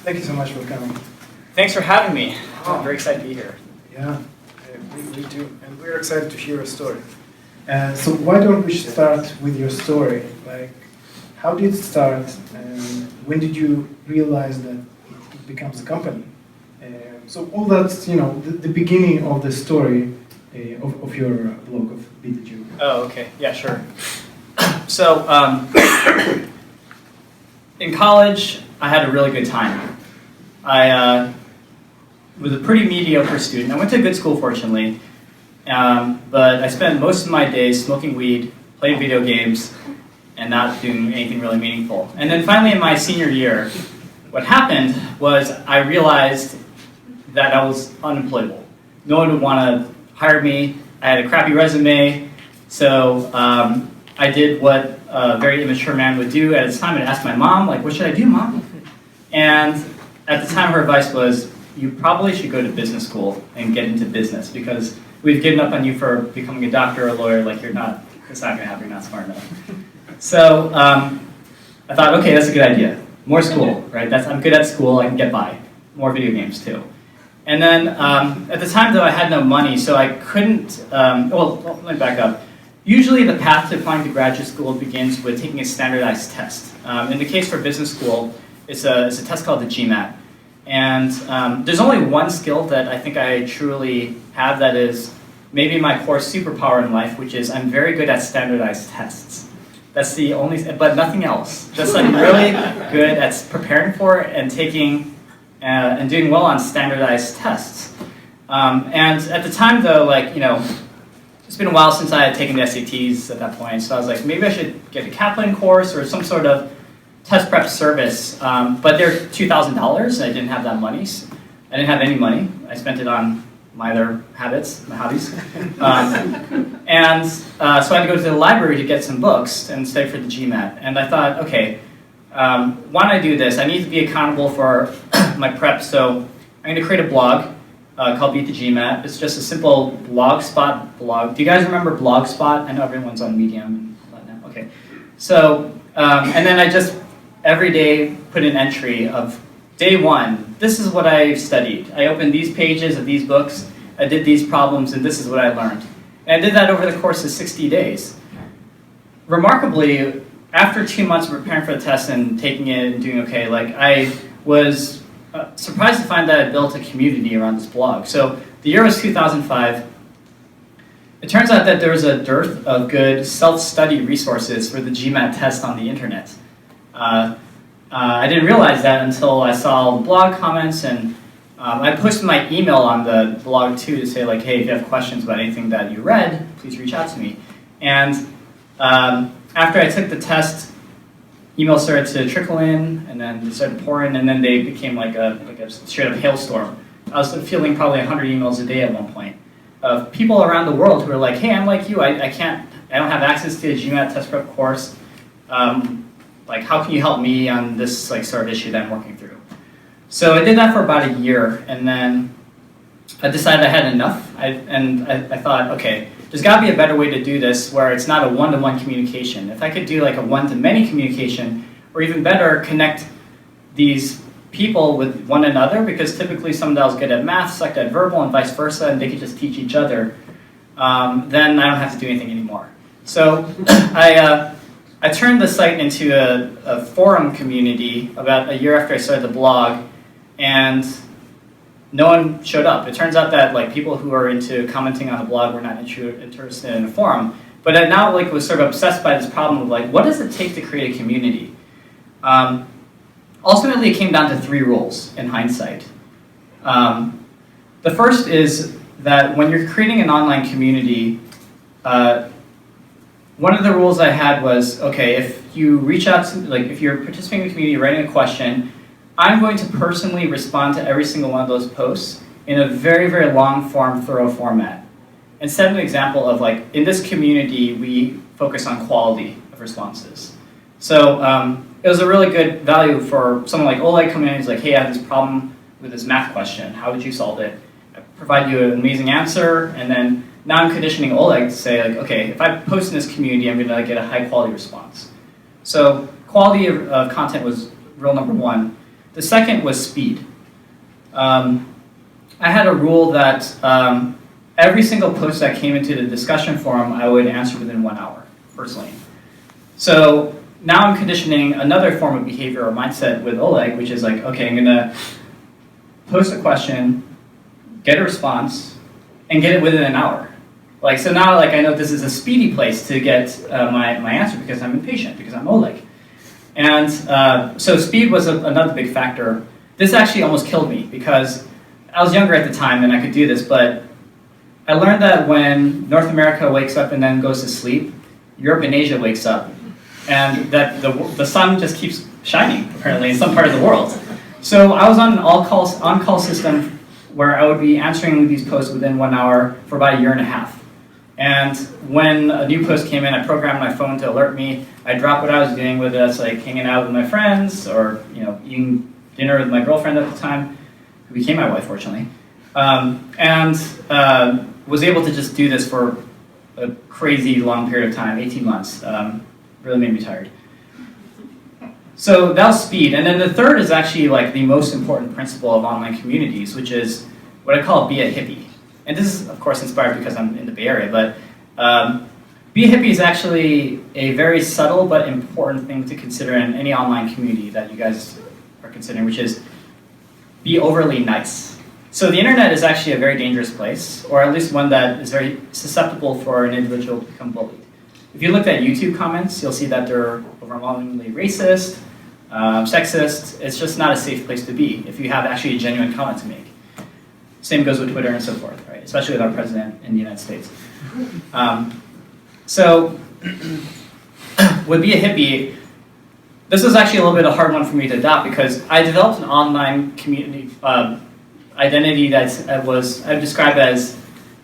Thank you so much for coming. Thanks for having me. I'm very excited to be here. Yeah, we do, and we're excited to hear your story. So why don't we start with your story? Like, how did it start, and when did you realize that it becomes a company? So all that's, you know, the beginning of the story of your blog of Beat the Gym. Oh, okay. Yeah, sure. So, in college, I had a really good time. I was a pretty mediocre student. I went to a good school, fortunately, but I spent most of my days smoking weed, playing video games, and not doing anything really meaningful. And then finally, in my senior year, what happened was I realized that I was unemployable. No one would want to hire me. I had a crappy resume, so I did what a very immature man would do at his time and asked my mom, like, what should I do, Mom? And at the time, her advice was, you probably should go to business school and get into business because we've given up on you for becoming a doctor or a lawyer, like it's not going to happen, you're not smart enough. So I thought, okay, that's a good idea. More school, right? I'm good at school, I can get by. More video games, too. And then, at the time, though, I had no money, so I couldn't, well, let me back up. Usually, the path to applying to graduate school begins with taking a standardized test. In the case for business school, it's a test called the GMAT. And there's only one skill that I think I truly have that is maybe my core superpower in life, which is I'm very good at standardized tests. That's the only, but nothing else. Just I'm really good at preparing for and taking and doing well on standardized tests. And at the time, though, like, you know, it's been a while since I had taken the SATs at that point, so I was like, maybe I should get a Kaplan course or some sort of test prep service. But they're $2,000, and I didn't have that money. I didn't have any money. I spent it on my other habits, my hobbies. And so I had to go to the library to get some books and study for the GMAT. And I thought, okay, why don't I do this? I need to be accountable for my prep, so I'm going to create a blog called Beat the GMAT. It's just a simple Blogspot blog. Do you guys remember Blogspot? I know everyone's on Medium and all that now. Okay. So, and then I just every day put an entry of day one. This is what I studied. I opened these pages of these books. I did these problems, and this is what I learned. And I did that over the course of 60 days. Remarkably, after 2 months of preparing for the test and taking it and doing okay, like I was surprised to find that I built a community around this blog. So the year was 2005. It turns out that there was a dearth of good self-study resources for the GMAT test on the internet. I didn't realize that until I saw blog comments, and I posted my email on the blog too to say, like, hey, if you have questions about anything that you read, please reach out to me. And after I took the test, emails started to trickle in, and then they started pouring, and then they became like a straight up hailstorm. I was feeling probably 100 emails a day at one point of people around the world who were like, hey, I'm like you, I don't have access to a GMAT test prep course. Like, how can you help me on this like sort of issue that I'm working through? So I did that for about a year, and then I decided I had enough, I thought, okay, there's got to be a better way to do this where it's not a one-to-one communication. If I could do like a one-to-many communication, or even better, connect these people with one another, because typically someone that was good at math sucked at verbal and vice versa, and they could just teach each other, then I don't have to do anything anymore. So I turned the site into a forum community about a year after I started the blog, and no one showed up. It turns out that like people who are into commenting on the blog were not interested in a forum. But I now like was sort of obsessed by this problem of like, what does it take to create a community? Ultimately, it came down to 3 rules in hindsight. The first is that when you're creating an online community, one of the rules I had was, okay, if you reach out to, like, if you're participating in the community, writing a question, I'm going to personally respond to every single one of those posts in a very, very long form, thorough format. And set an example of, like, in this community, we focus on quality of responses. So it was a really good value for someone like Oleg coming in, who's like, hey, I have this problem with this math question. How would you solve it? I provide you an amazing answer, and then now I'm conditioning Oleg to say, like, okay, if I post in this community, I'm going to get a high quality response. So quality of content was rule number 1. The second was speed. I had a rule that every single post that came into the discussion forum, I would answer within 1 hour, personally. So now I'm conditioning another form of behavior or mindset with Oleg, which is like, okay, I'm gonna post a question, get a response, and get it within an hour. Like, so now like I know this is a speedy place to get my answer because I'm impatient, because I'm Oleg. And so speed was another big factor. This actually almost killed me because I was younger at the time and I could do this, but I learned that when North America wakes up and then goes to sleep, Europe and Asia wakes up, and that the sun just keeps shining, apparently, in some part of the world. So I was on an on-call system where I would be answering these posts within 1 hour for about 1.5 years. And when a new post came in, I programmed my phone to alert me. I dropped what I was doing, whether that's like hanging out with my friends or eating dinner with my girlfriend at the time, who became my wife, fortunately, and was able to just do this for a crazy long period of time, 18 months. Really made me tired. So that was speed. And then the third is actually like the most important principle of online communities, which is what I call be a hippie. And this is, of course, inspired because I'm in the Bay Area, but be a hippie is actually a very subtle but important thing to consider in any online community that you guys are considering, which is be overly nice. So the internet is actually a very dangerous place, or at least one that is very susceptible for an individual to become bullied. If you look at YouTube comments, you'll see that they're overwhelmingly racist, sexist. It's just not a safe place to be if you have actually a genuine comment to make. Same goes with Twitter and so forth, right? Especially with our president in the United States. So with Be a Hippie, this was actually a little bit a hard one for me to adopt because I developed an online community identity that I've described as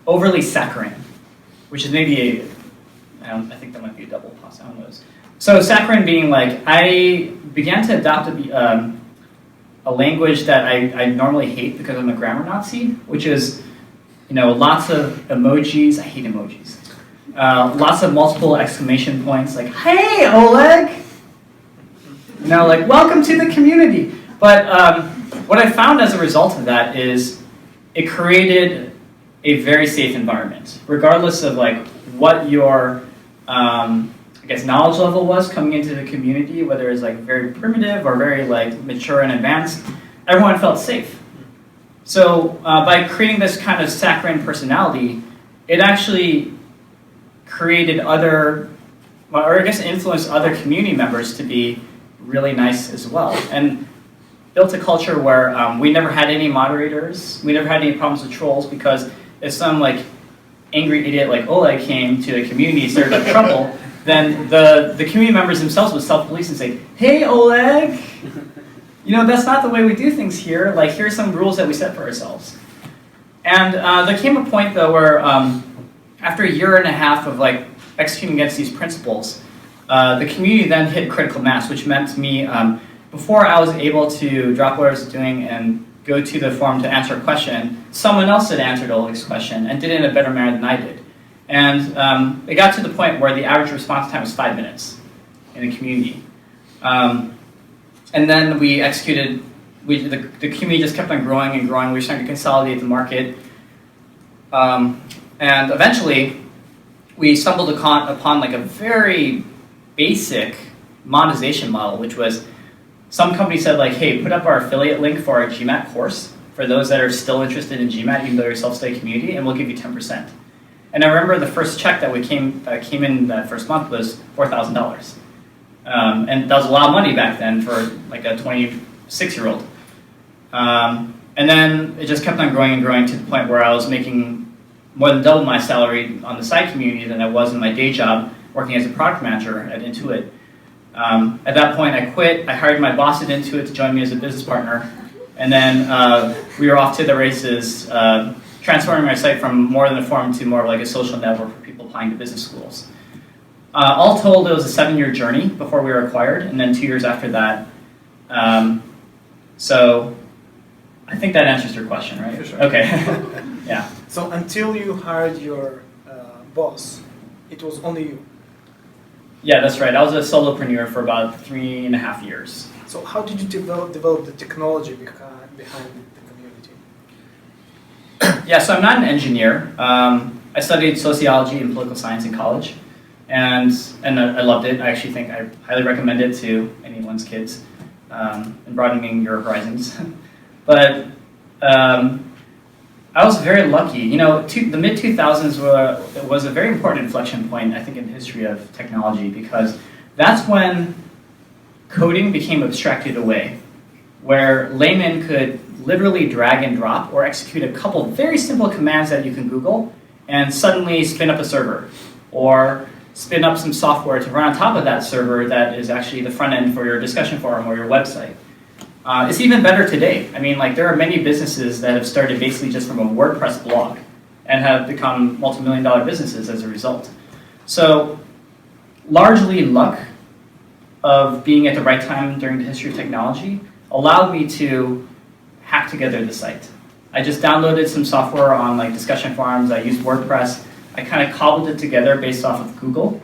overly saccharine, which is maybe I think that might be a double pause, I don't know. So saccharine being like, I began to adopt a language that I normally hate because I'm a grammar Nazi, which is, lots of emojis. I hate emojis. Lots of multiple exclamation points, like, hey, Oleg! Like, welcome to the community. But what I found as a result of that is it created a very safe environment, regardless of like what your knowledge level was coming into the community, whether it's like very primitive or very like mature and advanced. Everyone felt safe. So by creating this kind of saccharine personality, it actually created influenced other community members to be really nice as well, and built a culture where we never had any moderators, we never had any problems with trolls, because if some like angry idiot like Oleg came to the community and started up trouble, then the community members themselves would self-police and say, hey Oleg, that's not the way we do things here, like here's some rules that we set for ourselves. And there came a point though where after 1.5 years of like executing against these principles, the community then hit critical mass, which meant to me, before I was able to drop what I was doing and go to the forum to answer a question, someone else had answered Oleg's question and did it in a better manner than I did. And it got to the point where the average response time was 5 minutes in the community. And then we executed, the community just kept on growing and growing. We were starting to consolidate the market. And eventually, we stumbled upon like a very basic monetization model, which was some company said like, hey, put up our affiliate link for our GMAT course for those that are still interested in GMAT, even though you're a self-study community, and we'll give you 10%. And I remember the first check that came in that first month was $4,000. And that was a lot of money back then for like a 26-year-old. And then it just kept on growing and growing to the point where I was making more than double my salary on the side community than I was in my day job working as a product manager at Intuit. At that point, I quit. I hired my boss at Intuit to join me as a business partner. And then we were off to the races, transforming my site from more than a forum to more of like a social network for people applying to business schools. All told, it was a 7-year journey before we were acquired, and then 2 years after that. So I think that answers your question, right? For sure. Okay. Yeah. So until you hired your boss, it was only you? Yeah, that's right. I was a solopreneur for about 3.5 years. So how did you develop the technology behind the community? Yeah, so I'm not an engineer. I studied sociology and political science in college, and I loved it. I actually think I highly recommend it to anyone's kids in broadening your horizons. But I was very lucky. You know, the mid-2000s was a very important inflection point, I think, in the history of technology, because that's when coding became abstracted away, where laymen could literally drag and drop or execute a couple of very simple commands that you can Google and suddenly spin up a server or spin up some software to run on top of that server that is actually the front end for your discussion forum or your website. It's even better today. I mean, like, there are many businesses that have started basically just from a WordPress blog and have become multi-million-dollar businesses as a result. So largely luck of being at the right time during the history of technology allowed me to hack together the site. I just downloaded some software on like discussion forums. I used WordPress. I kind of cobbled it together based off of Google.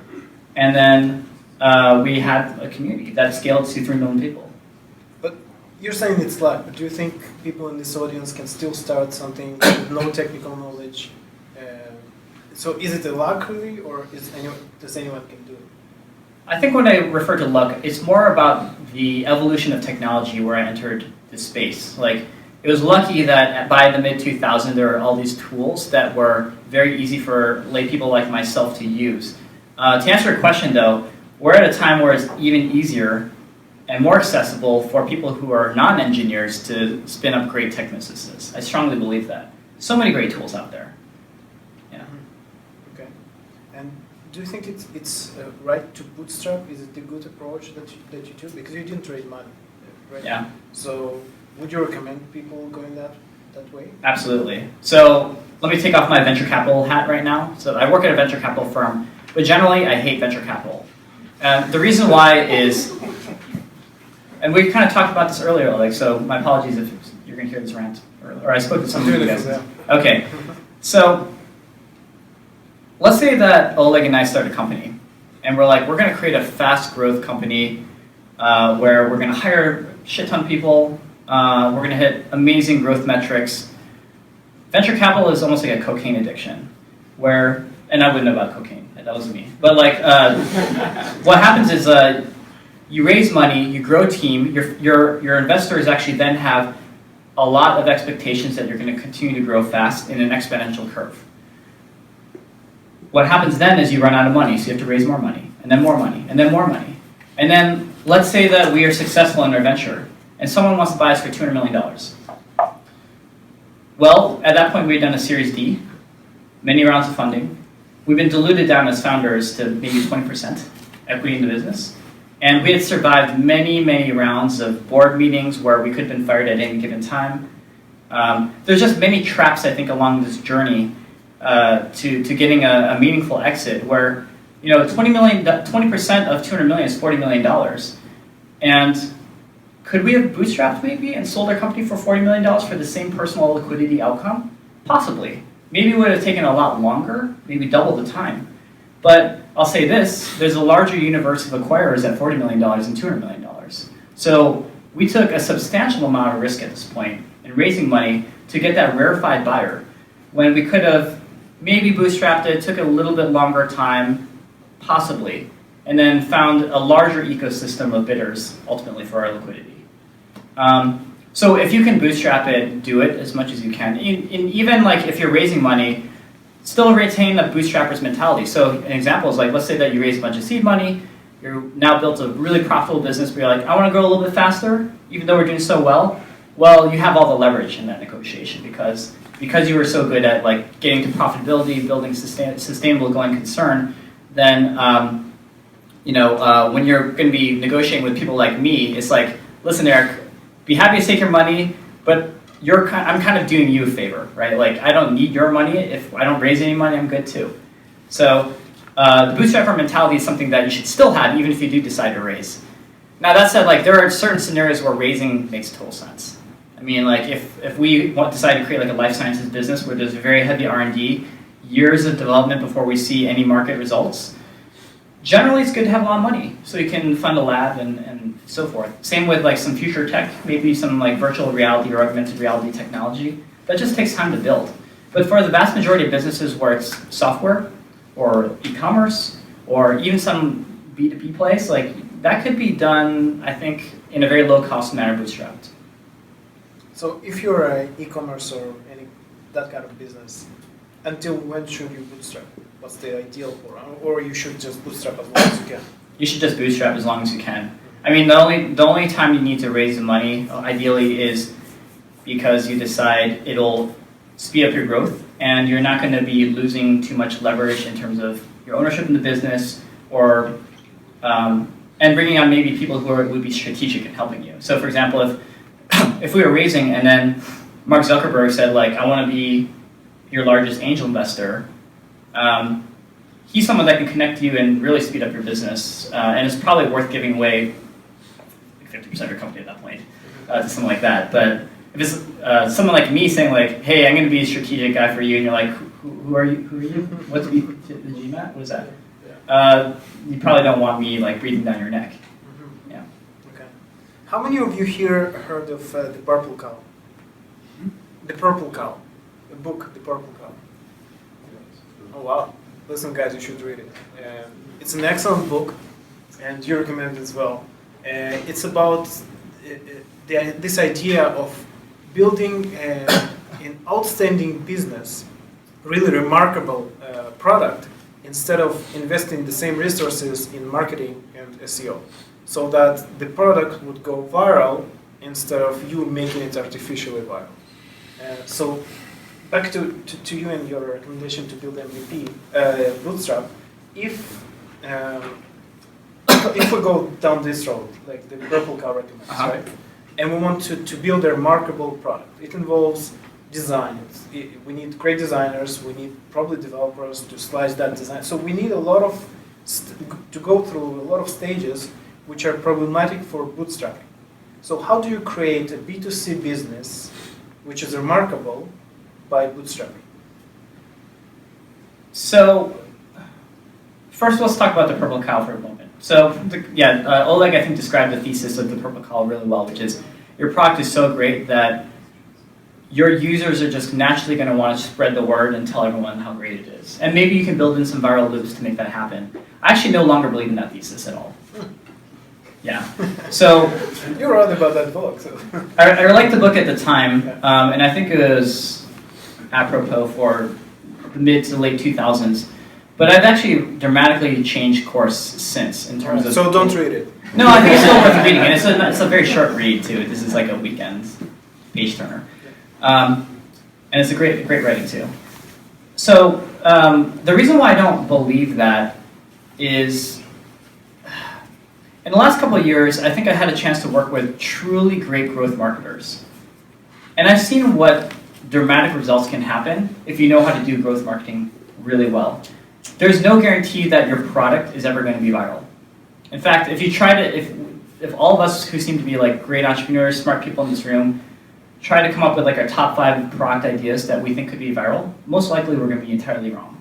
And then we had a community that scaled to 3 million people. But you're saying it's luck, but do you think people in this audience can still start something with no technical knowledge? So is it a luck really, or does anyone can do it? I think when I refer to luck, it's more about the evolution of technology where I entered this space. Like, it was lucky that by the mid-2000s there were all these tools that were very easy for lay people like myself to use. To answer your question though, we're at a time where it's even easier and more accessible for people who are non-engineers to spin up great tech businesses. I strongly believe that. So many great tools out there. Yeah. Okay. And do you think it's right to bootstrap? Is it a good approach that you took? Because you didn't raise money, right? Yeah. So would you recommend people going that way? Absolutely. So let me take off my venture capital hat right now. So I work at a venture capital firm, but generally I hate venture capital. The reason why is, and we kind of talked about this earlier, like, so my apologies if you're going to hear this rant, or I spoke to some of you guys. Okay. So let's say that Oleg and I start a company, and we're like, we're going to create a fast growth company where we're going to hire a shit ton of people, we're going to hit amazing growth metrics. Venture capital is almost like a cocaine addiction, where, and I wouldn't know about cocaine, that was me, but like, what happens is you raise money, you grow a team, your investors actually then have a lot of expectations that you're going to continue to grow fast in an exponential curve. What happens then is you run out of money, so you have to raise more money, and then more money, and then more money. And then let's say that we are successful in our venture, and someone wants to buy us for $200 million. Well, at that point we had done a Series D, many rounds of funding. We've been diluted down as founders to maybe 20% equity in the business. And we had survived many, many rounds of board meetings where we could have been fired at any given time. There's just many traps, I think, along this journey to getting a meaningful exit where, you know, 20% of $200 million is $40 million. And could we have bootstrapped maybe and sold our company for $40 million for the same personal liquidity outcome? Possibly. Maybe it would have taken a lot longer, maybe double the time. But I'll say this, there's a larger universe of acquirers at $40 million and $200 million. So we took a substantial amount of risk at this point in raising money to get that rarefied buyer, when we could have maybe bootstrapped it, took a little bit longer time, possibly, and then found a larger ecosystem of bidders, ultimately, for our liquidity. So if you can bootstrap it, do it as much as you can. Even like if you're raising money, still retain the bootstrapper's mentality. So an example is like, let's say that you raise a bunch of seed money, you're now built a really profitable business, but you're like, I want to grow a little bit faster, even though we're doing so well. Well, you have all the leverage in that negotiation because you were so good at like getting to profitability, building sustainable going concern. Then when you're going to be negotiating with people like me, it's like, listen, Eric, be happy to take your money, but I'm kind of doing you a favor, right? Like, I don't need your money. If I don't raise any money, I'm good too. So the bootstrapper mentality is something that you should still have, even if you do decide to raise. Now, that said, like, there are certain scenarios where raising makes total sense. I mean, like, if we decide to create like a life sciences business where there's very heavy R&D, years of development before we see any market results, generally it's good to have a lot of money so you can fund a lab and so forth. Same with like some future tech, maybe some like virtual reality or augmented reality technology. That just takes time to build. But for the vast majority of businesses where it's software or e-commerce or even some B2B place, like that could be done, I think, in a very low-cost manner, bootstrapped. So if you're an e-commerce or that kind of business, until when should you bootstrap? What's the ideal for? Or you should just bootstrap as long as you can? You should just bootstrap as long as you can. I mean, the only time you need to raise the money, ideally, is because you decide it'll speed up your growth, and you're not going to be losing too much leverage in terms of your ownership in the business, or and bringing on maybe people who would be strategic in helping you. So, for example, if we were raising and then Mark Zuckerberg said, like, I want to be your largest angel investor, he's someone that can connect you and really speed up your business, and it's probably worth giving away 50% of your company at that point to someone like that. But if it's someone like me saying, like, hey, I'm going to be a strategic guy for you, and you're like, who are you? Who are you? What's the GMAT? What is that? You probably don't want me like breathing down your neck. Mm-hmm. Yeah. Okay. How many of you here heard of The Purple Cow? The Purple Cow. The book, The Purple Cow. Oh wow. Listen guys, you should read it. It's an excellent book, and you recommend it as well. It's about this idea of building an outstanding business, really remarkable product, instead of investing the same resources in marketing and SEO, so that the product would go viral instead of you making it artificially viral. So back to you and your recommendation to build MVP, bootstrap. If we go down this road, like the Purple Cow recommends, right? And we want to build a remarkable product. It involves design. We need great designers. We need probably developers to slice that design. So we need a lot of to go through a lot of stages which are problematic for bootstrapping. So how do you create a B2C business which is remarkable by bootstrapping? So first, let's talk about the Purple Cow for a moment. So Oleg, I think, described the thesis of the Purple Cow really well, which is your product is so great that your users are just naturally going to want to spread the word and tell everyone how great it is. And maybe you can build in some viral loops to make that happen. I actually no longer believe in that thesis at all. Yeah. So you wrote about that book. So. I liked the book at the time, and I think it was apropos for the mid to late 2000s. But I've actually dramatically changed course since in terms of... So don't read it. No, I think it's still worth reading, and it's a very short read too. This is like a weekend page turner. And it's a great writing too. So the reason why I don't believe that is, in the last couple of years, I think I had a chance to work with truly great growth marketers. And I've seen what dramatic results can happen if you know how to do growth marketing really well. There's no guarantee that your product is ever going to be viral. In fact, if you try to, if all of us who seem to be like great entrepreneurs, smart people in this room, try to come up with like our top 5 product ideas that we think could be viral, most likely we're going to be entirely wrong.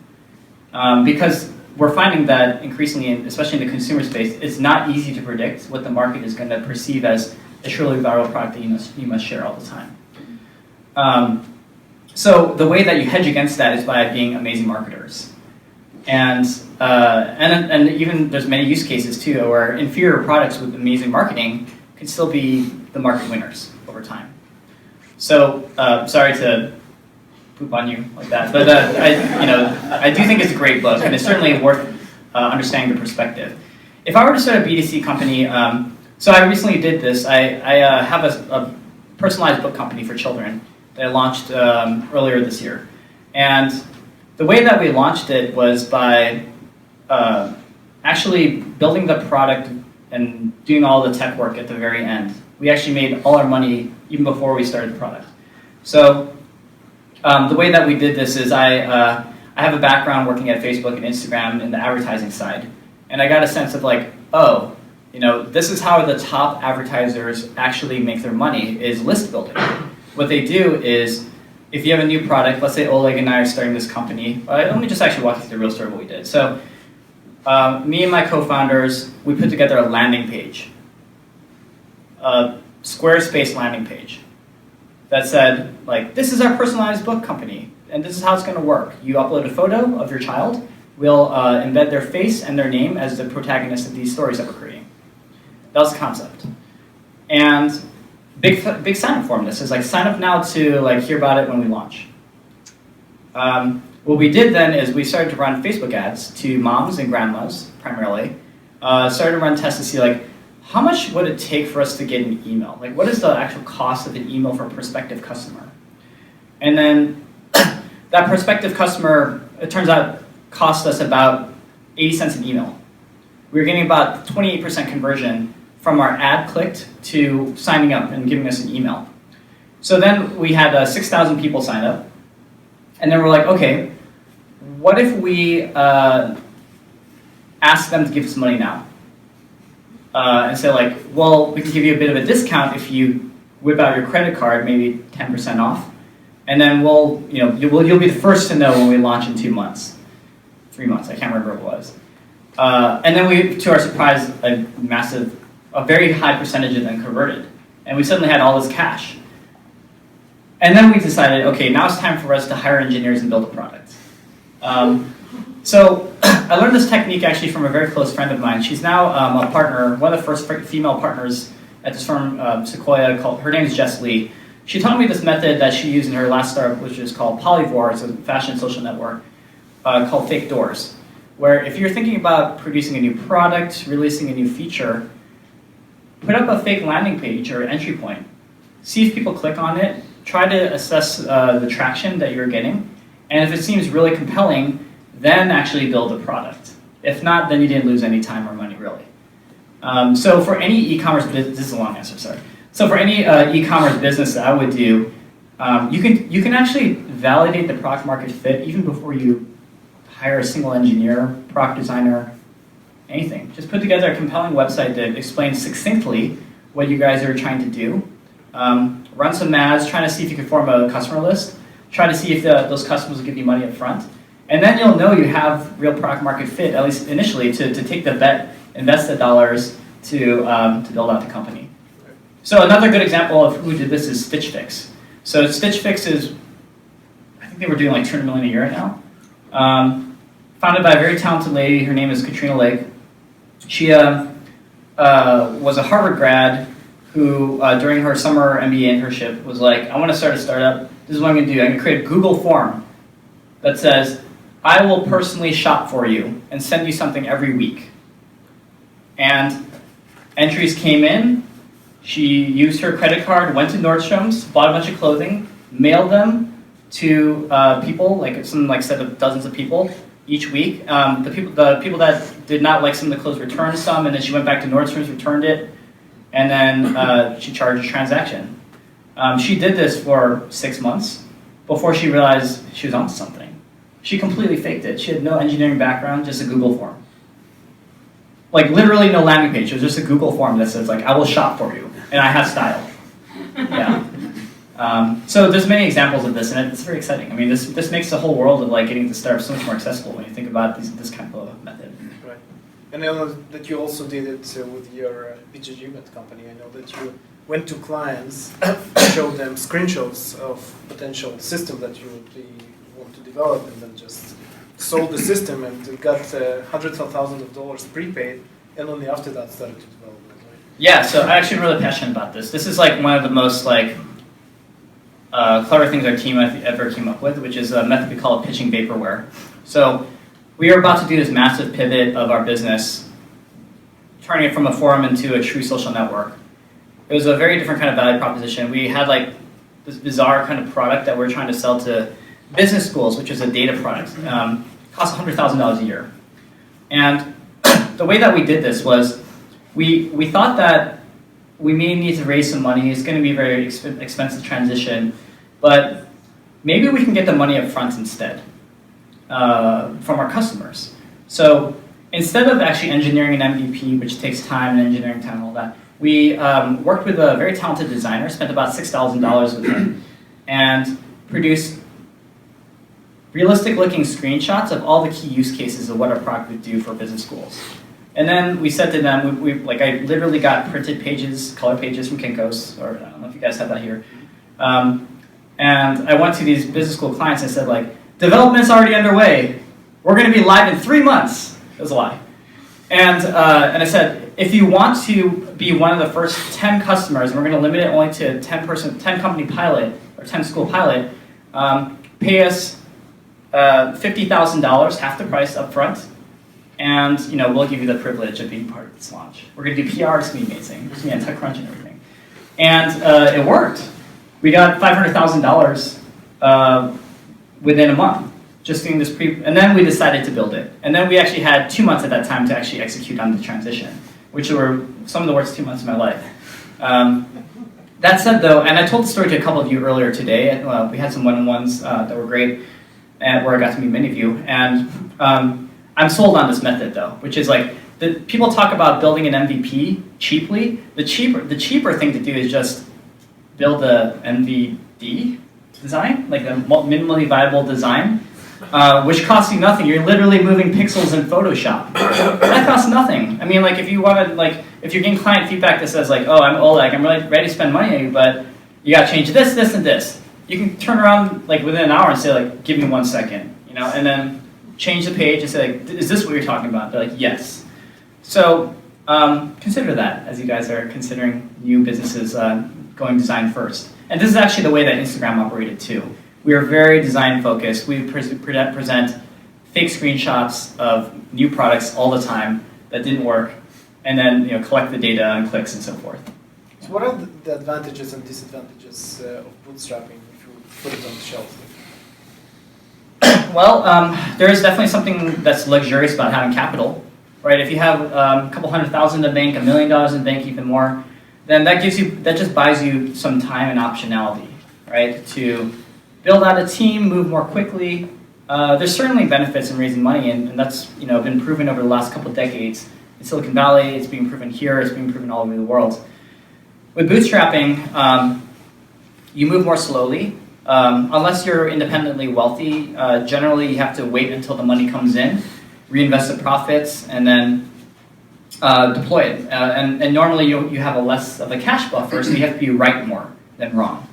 Because we're finding that increasingly, especially in the consumer space, it's not easy to predict what the market is going to perceive as a truly viral product that you must share all the time. So the way that you hedge against that is by being amazing marketers. And even there's many use cases too where inferior products with amazing marketing can still be the market winners over time. So sorry to poop on you like that, but I do think it's a great book, and it's certainly worth understanding the perspective. If I were to start a B2C company, so I recently did this. I have a personalized book company for children that I launched earlier this year, and the way that we launched it was by actually building the product and doing all the tech work at the very end. We actually made all our money even before we started the product. So the way that we did this is I have a background working at Facebook and Instagram in the advertising side. And I got a sense of like, oh, this is how the top advertisers actually make their money, is list building. What they do is, if you have a new product, let's say Oleg and I are starting this company. Let me just actually walk you through the real story of what we did. So me and my co-founders, we put together a landing page, a Squarespace landing page that said, like, this is our personalized book company, and this is how it's going to work. You upload a photo of your child, we'll embed their face and their name as the protagonist of these stories that we're creating. That was the concept. And big sign-up form. This is like, sign up now to like hear about it when we launch. What we did then is we started to run Facebook ads to moms and grandmas, primarily. Started to run tests to see, like, how much would it take for us to get an email? Like, what is the actual cost of an email for a prospective customer? And then that prospective customer, it turns out, cost us about 80 cents an email. We were getting about 28% conversion from our ad clicked to signing up and giving us an email. So then we had 6,000 people sign up. And then we're like, okay, what if we ask them to give us money now? And say, like, well, we can give you a bit of a discount if you whip out your credit card, maybe 10% off. And then you'll be the first to know when we launch in 2 months, 3 months, I can't remember what it was. And then we, to our surprise, a very high percentage of them converted. And we suddenly had all this cash. And then we decided, okay, now it's time for us to hire engineers and build a product. So I learned this technique actually from a very close friend of mine. She's now a partner, one of the first female partners at this firm, Sequoia, her name is Jess Lee. She taught me this method that she used in her last startup, which is called Polyvore. It's a fashion social network called Fake Doors, where if you're thinking about producing a new product, releasing a new feature, put up a fake landing page or entry point. See if people click on it. Try to assess the traction that you're getting. And if it seems really compelling, then actually build a product. If not, then you didn't lose any time or money, really. So for any e-commerce business, this is a long answer, sorry. So for any e-commerce business that I would do, you can actually validate the product market fit even before you hire a single engineer, product designer, anything. Just put together a compelling website that explains succinctly what you guys are trying to do. Run some ads, trying to see if you can form a customer list. Try to see if those customers will give you money up front. And then you'll know you have real product market fit, at least initially, to take the bet, invest the dollars to build out the company. So another good example of who did this is Stitch Fix. So Stitch Fix is, I think they were doing like $200 million a year now. Founded by a very talented lady. Her name is Katrina Lake. She was a Harvard grad who, during her summer MBA internship, was like, I want to start a startup. This is what I'm going to do. I'm going to create a Google form that says, I will personally shop for you and send you something every week. And entries came in. She used her credit card, went to Nordstrom's, bought a bunch of clothing, mailed them to people, like some set of dozens of people each week. The people that did not like some of the clothes returned some, and then she went back to Nordstrom's, returned it, and then she charged a transaction. She did this for 6 months before she realized she was onto something. She completely faked it. She had no engineering background, just a Google form. Like literally no landing page. It was just a Google form that says like, I will shop for you, and I have style. Yeah. So there's many examples of this, and it's very exciting. I mean, this makes the whole world of like getting to start so much more accessible when you think about this kind of method. Right. And I know that you also did it with your BGG Met company. I know that you went to clients, showed them screenshots of potential system that you would want to develop, and then just sold the system and got hundreds of thousands of dollars prepaid, and only after that started to develop it, right? Yeah, so I'm actually really passionate about this. This is like one of the most like clever things our team ever came up with, which is a method we call pitching vaporware. So we are about to do this massive pivot of our business, turning it from a forum into a true social network. It was a very different kind of value proposition. We had like this bizarre kind of product that we're trying to sell to business schools, which is a data product. Costs $100,000 a year. And the way that we did this was we thought that we may need to raise some money. It's going to be a very expensive transition, but maybe we can get the money up front instead from our customers. So instead of actually engineering an MVP, which takes time and engineering time and all that, we worked with a very talented designer, spent about $6,000 with him, and produced realistic looking screenshots of all the key use cases of what our product would do for business schools. And then we said to them, like I literally got printed pages, color pages from Kinko's, or I don't know if you guys have that here. And I went to these business school clients and said like, development's already underway. We're going to be live in 3 months. It was a lie. And I said, if you want to be one of the first 10 customers, and we're going to limit it only to 10 company pilot, or 10 school pilot, pay us $50,000, half the price up front, and we'll give you the privilege of being part of this launch. We're going to do PR, it's going to be amazing. It's going to be on TechCrunch and everything. And it worked. We got $500,000 within a month, just doing this and then we decided to build it. And then we actually had 2 months at that time to actually execute on the transition, which were some of the worst 2 months of my life. That said though, and I told the story to a couple of you earlier today, we had some one-on-ones that were great, and where I got to meet many of you, and I'm sold on this method though, which is like, people talk about building an MVP cheaply. The cheaper thing to do is just build a MVD design, like a minimally viable design, which costs you nothing. You're literally moving pixels in Photoshop. That costs nothing. I mean, like if you want to, like if you're getting client feedback that says like, oh, I'm Oleg, I'm really ready to spend money on you, but you got to change this, this, and this. You can turn around like within an hour and say like, give me 1 second, and then change the page and say like, is this what you're talking about? They're like, yes. So consider that as you guys are considering new businesses going design first. And this is actually the way that Instagram operated too. We are very design focused. We present fake screenshots of new products all the time that didn't work, and then collect the data and clicks and so forth. So what are the advantages and disadvantages of bootstrapping if you put it on the shelf? Well, there is definitely something that's luxurious about having capital, right? If you have a couple $100,000 in the bank, $1 million in the bank, even more, then that just buys you some time and optionality, right? To build out a team, move more quickly. There's certainly benefits in raising money, and that's been proven over the last couple of decades in Silicon Valley. It's being proven here. It's being proven all over the world. With bootstrapping, you move more slowly. Unless you're independently wealthy, generally you have to wait until the money comes in, reinvest the profits, and then deploy it. And normally you have a less of a cash buffer, so you have to be right more than wrong.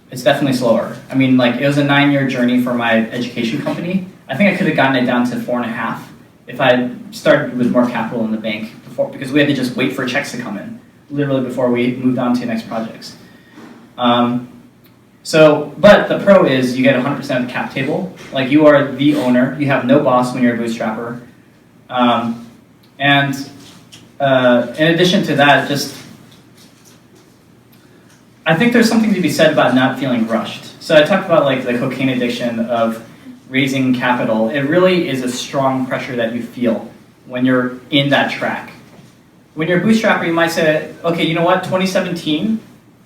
It's definitely slower. I mean, like it was a 9-year journey for my education company. I think I could have gotten it down to 4.5 if I had started with more capital in the bank before, because we had to just wait for checks to come in, literally before we moved on to the next projects. But the pro is you get 100% of the cap table. Like you are the owner. You have no boss when you're a bootstrapper. In addition to that, I think there's something to be said about not feeling rushed. So I talked about like the cocaine addiction of raising capital. It really is a strong pressure that you feel when you're in that track. When you're a bootstrapper, you might say, okay, you know what, 2017,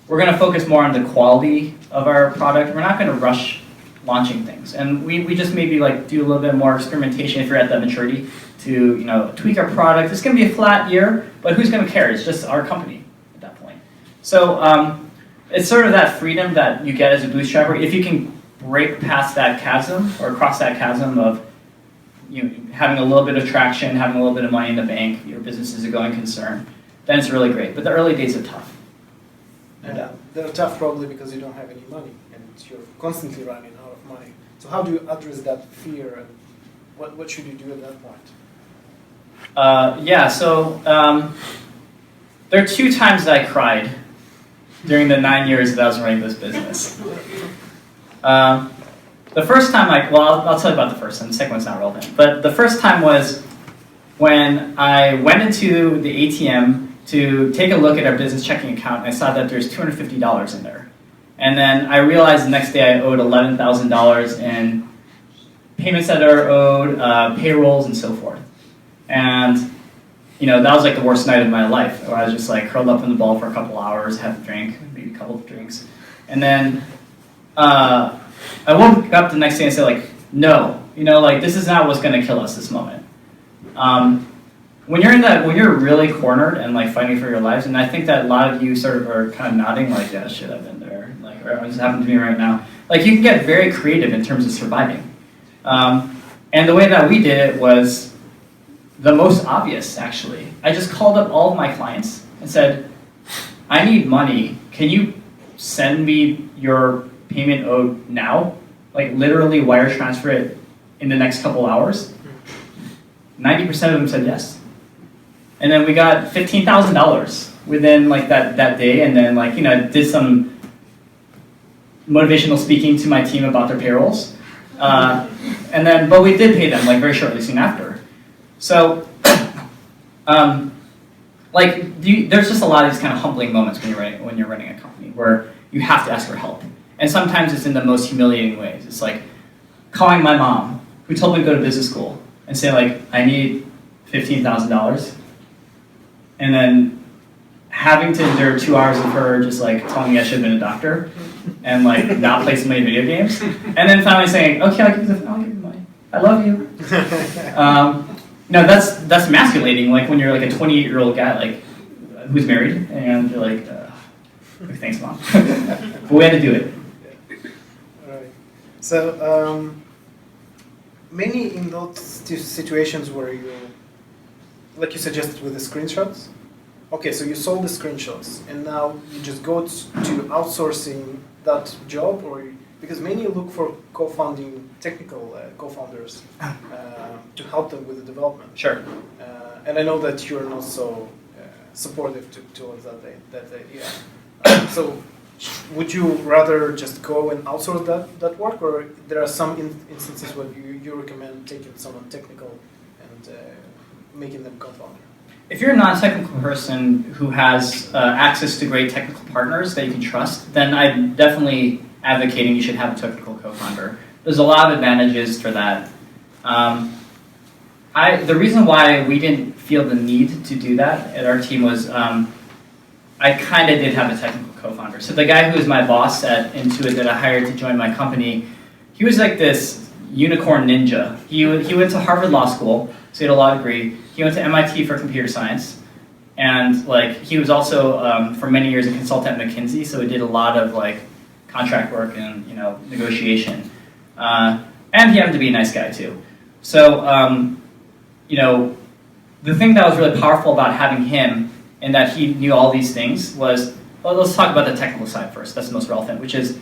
we're going to focus more on the quality of our product. We're not going to rush launching things. And we just maybe like do a little bit more experimentation if you're at that maturity to tweak our product. It's going to be a flat year, but who's going to care? It's just our company at that point. So it's sort of that freedom that you get as a bootstrapper. If you can break past that chasm or cross that chasm of having a little bit of traction, having a little bit of money in the bank, your business is a going concern, then it's really great. But the early days are tough. They're tough probably because you don't have any money and you're constantly running out of money. So how do you address that fear, and what should you do at that point? There are 2 times that I cried during the 9 years that I was running this business. The first time, I'll tell you about the first one. The second one's not relevant. But the first time was when I went into the ATM to take a look at our business checking account, and I saw that there's $250 in there. And then I realized the next day I owed $11,000 in payments that are owed, payrolls, and so forth. And that was like the worst night of my life, where I was just like curled up in the ball for a couple hours, had a drink, maybe a couple of drinks. And then I woke up the next day and said like, no, this is not what's going to kill us this moment. When you're really cornered and like fighting for your lives, and I think that a lot of you sort of are kind of nodding like, yeah, shit, I've been there, like, or it's happened to me right now. Like you can get very creative in terms of surviving. And the way that we did it was the most obvious, actually. I just called up all of my clients and said, I need money. Can you send me your payment owed now? Like literally wire transfer it in the next couple hours? 90% of them said yes. And then we got $15,000 within like that day, and then like, did some motivational speaking to my team about their payrolls. But we did pay them like very shortly soon after. So, there's just a lot of these kind of humbling moments when you're running a company where you have to ask for help. And sometimes it's in the most humiliating ways. It's like calling my mom, who told me to go to business school, and say like, I need $15,000. And then having to endure 2 hours of her just like telling me I should have been a doctor and like not play so many video games. And then finally saying, okay, I'll give you the money. I love you. That's emasculating, like when you're like a 28-year-old guy like who's married and you're like, thanks, mom. But we had to do it. All right. So many in those situations where you, like you suggested with the screenshots, okay, so you sold the screenshots and now you just go to outsourcing that job, because many look for co-founding technical co-founders to help them with the development. Sure. And I know that you're not so supportive towards that idea. So would you rather just go and outsource that work, or there are some instances where you recommend taking someone technical and making them co-founder? If you're a non-technical person who has access to great technical partners that you can trust, then I'm definitely advocating you should have a technical co-founder. There's a lot of advantages for that. The reason why we didn't feel the need to do that at our team was I kind of did have a technical co-founder. So the guy who was my boss at Intuit that I hired to join my company, he was like this unicorn ninja. He went to Harvard Law School, so he had a law degree. He went to MIT for computer science, and like he was also for many years a consultant at McKinsey, so he did a lot of like contract work and negotiation. And he happened to be a nice guy too. So the thing that was really powerful about having him and that he knew all these things was, well, let's talk about the technical side first. That's the most relevant, which is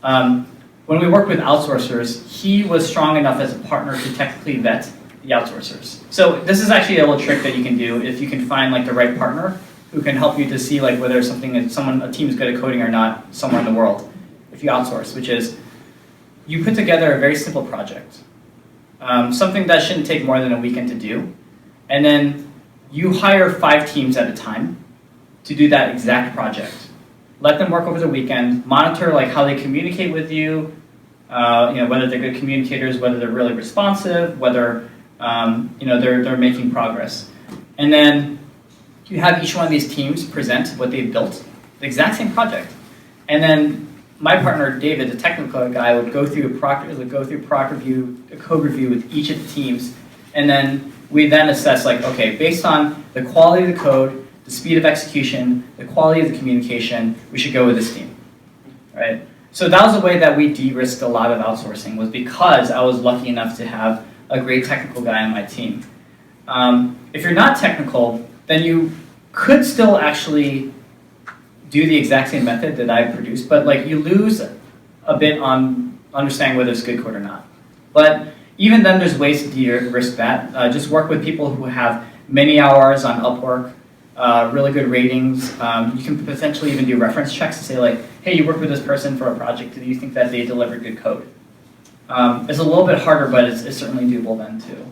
when we worked with outsourcers, he was strong enough as a partner to technically vet the outsourcers. So this is actually a little trick that you can do if you can find like the right partner who can help you to see like whether a team is good at coding or not somewhere in the world if you outsource, which is you put together a very simple project, something that shouldn't take more than a weekend to do, and then you hire 5 teams at a time to do that exact project. Let them work over the weekend, monitor like how they communicate with you, whether they're good communicators, whether they're really responsive, whether they're making progress. And then you have each one of these teams present what they've built, the exact same project. And then my partner, David, the technical guy, would go through a code review with each of the teams, and then we then assess like, okay, based on the quality of the code, the speed of execution, the quality of the communication, we should go with this team, right? So that was a way that we de-risked a lot of outsourcing, was because I was lucky enough to have a great technical guy on my team. If you're not technical, then you could still actually do the exact same method that I produced, but like you lose a bit on understanding whether it's good code or not. But even then, there's ways to de-risk that. Just work with people who have many hours on Upwork, really good ratings. You can potentially even do reference checks to say like, hey, you worked with this person for a project. Do you think that they delivered good code? It's a little bit harder, but it's certainly doable then too.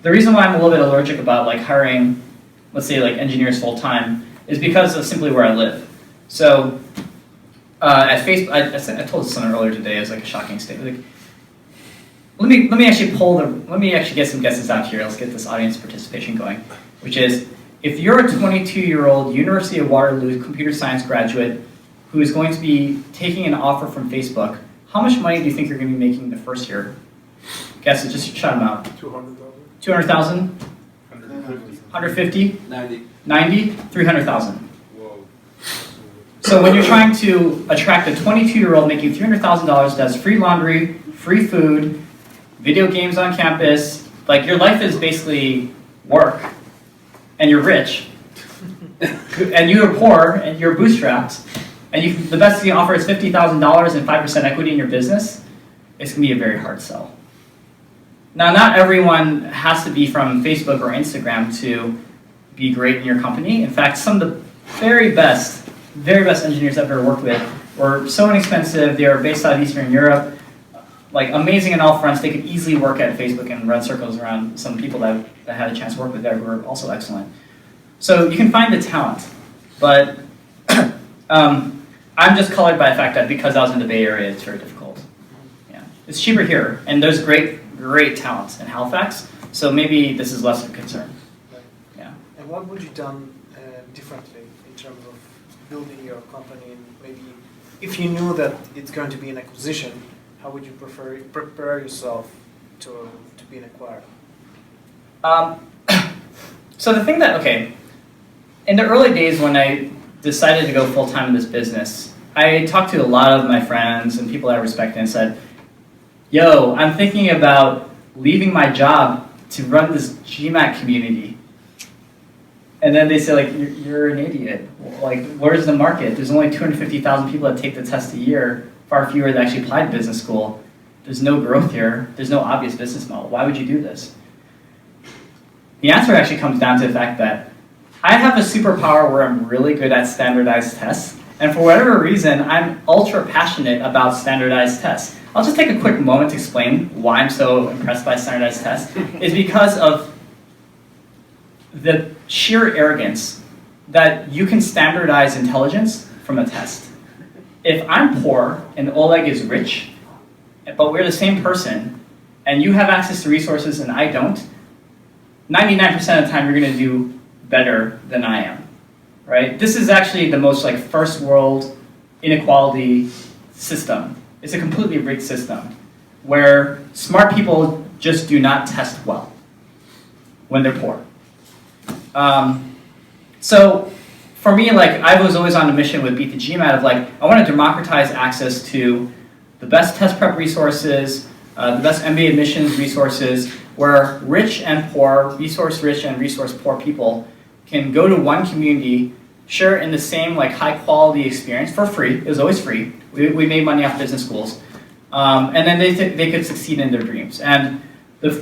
The reason why I'm a little bit allergic about like hiring, let's say like engineers full time, is because of simply where I live. So at Facebook, I told someone earlier today, it was like a shocking statement. Like, let me actually get some guesses out here. Let's get this audience participation going, which is, if you're a 22-year-old University of Waterloo computer science graduate who is going to be taking an offer from Facebook, how much money do you think you're going to be making the first year? Guess it, just shout them out. 200,000. 200,000? 150. 150? 90. 90? 300,000. Whoa. So when you're trying to attract a 22-year-old making $300,000 that has free laundry, free food, video games on campus, like your life is basically work, and you're rich, and you're poor, and you're bootstrapped, and the best you can offer is $50,000 and 5% equity in your business, it's going to be a very hard sell. Now, not everyone has to be from Facebook or Instagram to be great in your company. In fact, some of the very best engineers I've ever worked with were so inexpensive. They were based out of Eastern Europe, like amazing on all fronts. They could easily work at Facebook and run circles around some people that I had a chance to work with there who were also excellent. So you can find the talent, but I'm just colored by the fact that because I was in the Bay Area, it's very difficult. Yeah, it's cheaper here, and there's great talent in Halifax. So maybe this is less of a concern. Yeah. And what would you done differently in terms of building your company? And maybe if you knew that it's going to be an acquisition, how would you prepare yourself to be an acquirer? So the thing that, in the early days when I decided to go full-time in this business, I talked to a lot of my friends and people I respected and said, yo, I'm thinking about leaving my job to run this GMAT community. And then they say, like, you're an idiot. Like, where's the market? There's only 250,000 people that take the test a year, far fewer that actually apply to business school. There's no growth here. There's no obvious business model. Why would you do this? The answer actually comes down to the fact that I have a superpower where I'm really good at standardized tests, and for whatever reason, I'm ultra passionate about standardized tests. I'll just take a quick moment to explain why I'm so impressed by standardized tests. It's because of the sheer arrogance that you can standardize intelligence from a test. If I'm poor and Oleg is rich, but we're the same person, and you have access to resources and I don't, 99% of the time you're going to do better than I am, right? This is actually the most like first world inequality system. It's a completely rigged system where smart people just do not test well when they're poor. So for me, like I was always on a mission with Beat the GMAT of like, I want to democratize access to the best test prep resources, the best MBA admissions resources, where rich and poor, resource rich and resource poor people can go to one community, share in the same like high quality experience for free. It was always free. We made money off business schools. And then they could succeed in their dreams. And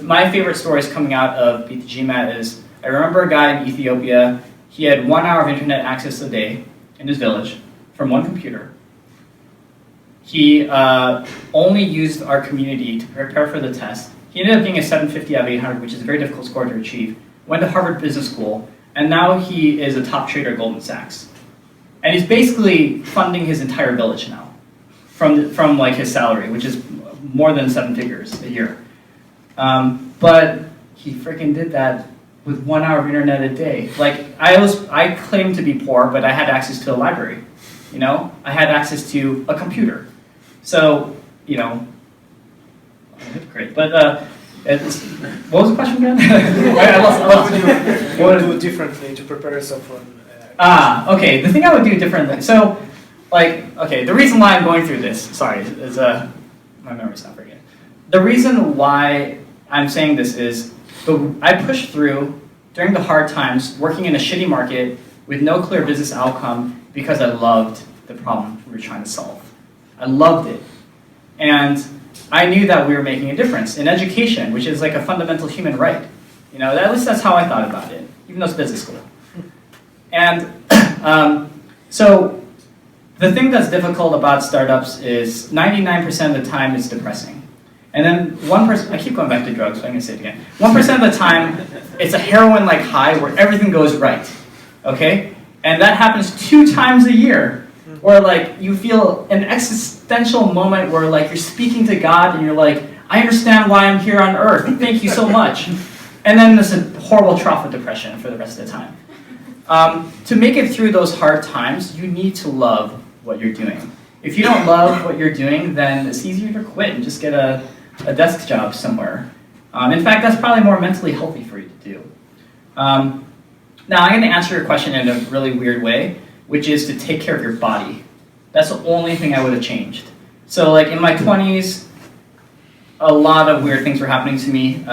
my favorite stories coming out of Beat the GMAT is, I remember a guy in Ethiopia, he had 1 hour of internet access a day in his village from one computer. He only used our community to prepare for the test. He ended up getting a 750 out of 800, which is a very difficult score to achieve. Went to Harvard Business School, and now he is a top trader at Goldman Sachs. And he's basically funding his entire village now from like his salary, which is more than 7 figures a year. But he freaking did that with 1 hour of internet a day. Like I claimed to be poor, but I had access to a library. You know, I had access to a computer. So, you know, I'm a hypocrite. But what was the question again? I lost. What would you do differently to prepare yourself for? Okay. The thing I would do differently. So, like, okay, the reason why I'm going through this, sorry, is my memory's not very good. The reason why I'm saying this is I pushed through during the hard times, working in a shitty market with no clear business outcome because I loved the problem we were trying to solve. I loved it. And I knew that we were making a difference in education, which is like a fundamental human right. You know, at least that's how I thought about it, even though it's business school. And so the thing that's difficult about startups is 99% of the time it's depressing. And then 1%, I keep going back to drugs, so I'm going to say it again. 1% of the time, it's a heroin-like high where everything goes right, okay? And that happens 2 times a year, where like you feel an existential moment where like you're speaking to God and you're like, I understand why I'm here on earth, thank you so much. And then there's a horrible trough of depression for the rest of the time. To make it through those hard times, you need to love what you're doing. If you don't love what you're doing, then it's easier to quit and just get a desk job somewhere. In fact, that's probably more mentally healthy for you to do. Now, I'm going to answer your question in a really weird way. which is to take care of your body. That's the only thing I would have changed. So like in my 20s, a lot of weird things were happening to me.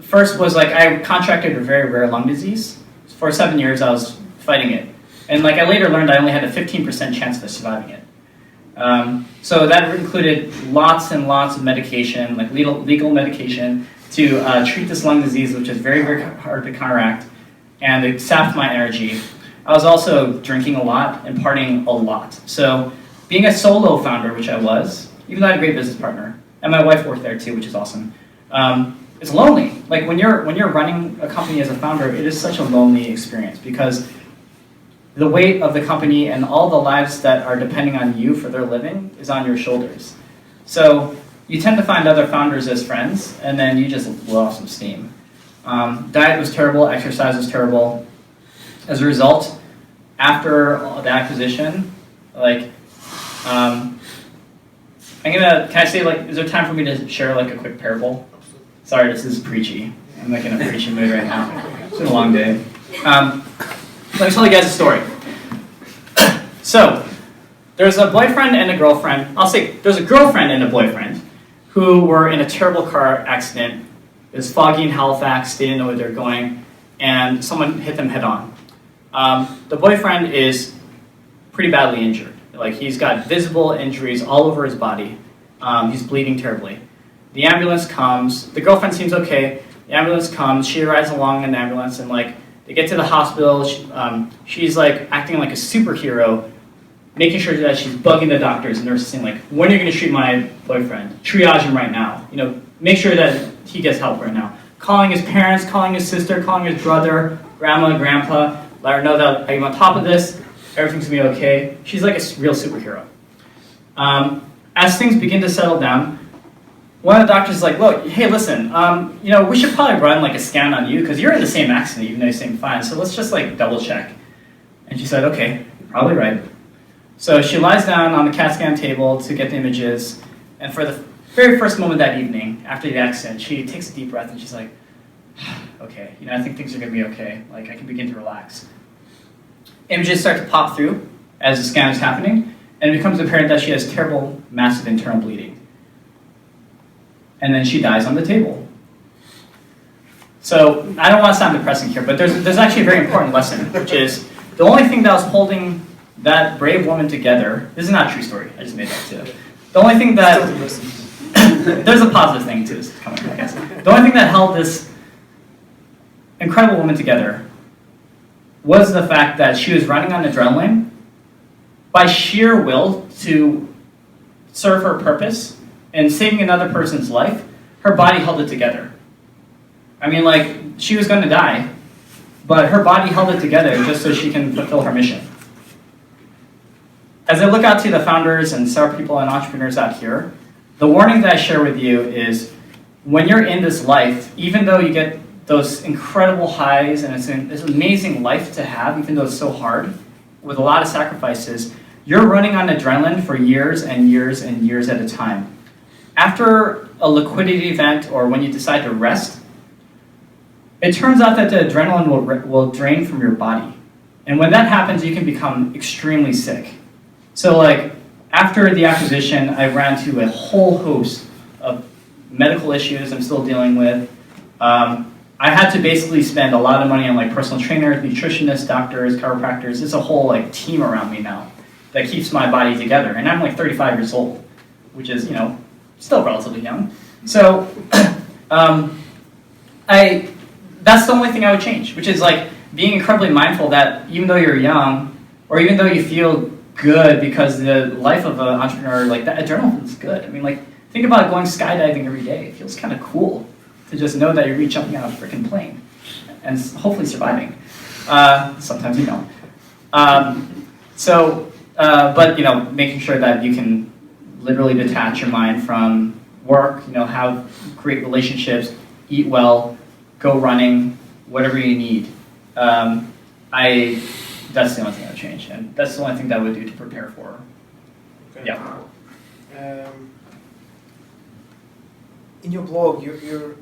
First was like I contracted a very rare lung disease. For 7 years I was fighting it. And like I later learned I only had a 15% chance of surviving it. So that included lots and lots of medication, like legal medication, to treat this lung disease, which is very, very hard to counteract, and it sapped my energy. I was also drinking a lot and partying a lot. So being a solo founder, which I was, even though I had a great business partner, and my wife worked there too, which is awesome, it's lonely. Like when you're running a company as a founder, it is such a lonely experience because the weight of the company and all the lives that are depending on you for their living is on your shoulders. So you tend to find other founders as friends, and then you just blow off some steam. Diet was terrible, exercise was terrible. As a result, after the acquisition, like, can I say, like, is there time for me to share like a quick parable? Sorry, this is preachy. I'm like in a preachy mood right now. It's been a long day. Let me tell you guys a story. So, there's a boyfriend and a girlfriend. I'll say there's a girlfriend and a boyfriend who were in a terrible car accident. It was foggy in Halifax. They didn't know where they were going, and someone hit them head on. The boyfriend is pretty badly injured. Like he's got visible injuries all over his body. He's bleeding terribly. The ambulance comes. The girlfriend seems okay. The ambulance comes. She rides along in the ambulance, and like they get to the hospital. She's like acting like a superhero, making sure that she's bugging the doctors and nurses, saying like, "When are you going to treat my boyfriend? Triage him right now. You know, make sure that he gets help right now." Calling his parents, calling his sister, calling his brother, grandma, grandpa. Let her know that I'm on top of this. Everything's going to be okay. She's like a real superhero. As things begin to settle down, one of the doctors is like, "Look, hey, listen, you know, we should probably run like a scan on you because you're in the same accident, even though you seem fine. So let's just like double check." And she said, "Okay, you're probably right." So she lies down on the CAT scan table to get the images, and for the very first moment that evening, after the accident, she takes a deep breath and she's like, "Okay, you know, I think things are going to be okay. Like, I can begin to relax." Images start to pop through as the scan is happening, and it becomes apparent that she has terrible, massive internal bleeding. And then she dies on the table. So, I don't want to sound depressing here, but there's actually a very important lesson, which is the only thing that was holding that brave woman together, this is not a true story, I just made that too. The only thing that, there's a positive thing to this coming, I guess. The only thing that held this incredible woman together was the fact that she was running on adrenaline by sheer will to serve her purpose and saving another person's life. Her body held it together. I mean, like, she was going to die, but her body held it together just so she can fulfill her mission. As I look out to the founders and several people and entrepreneurs out here, the warning that I share with you is when you're in this life, even though you get those incredible highs and it's an amazing life to have, even though it's so hard, with a lot of sacrifices, you're running on adrenaline for years and years and years at a time. After a liquidity event or when you decide to rest, it turns out that the adrenaline will drain from your body. And when that happens, you can become extremely sick. So like, after the acquisition, I ran into a whole host of medical issues I'm still dealing with. I had to basically spend a lot of money on like personal trainers, nutritionists, doctors, chiropractors. It's a whole like team around me now that keeps my body together. And I'm like 35 years old, which is, you know, still relatively young. So that's the only thing I would change, which is like being incredibly mindful that even though you're young, or even though you feel good because the life of an entrepreneur, like that adrenaline is good. I mean, like, think about going skydiving every day. It feels kind of cool to just know that you're jumping out of a freaking plane and hopefully surviving. Sometimes you don't. But you know, making sure that you can literally detach your mind from work, you know, have great relationships, eat well, go running, whatever you need. That's the only thing I would change, and that's the only thing that I would do to prepare for. Okay. Yeah. In your blog, you're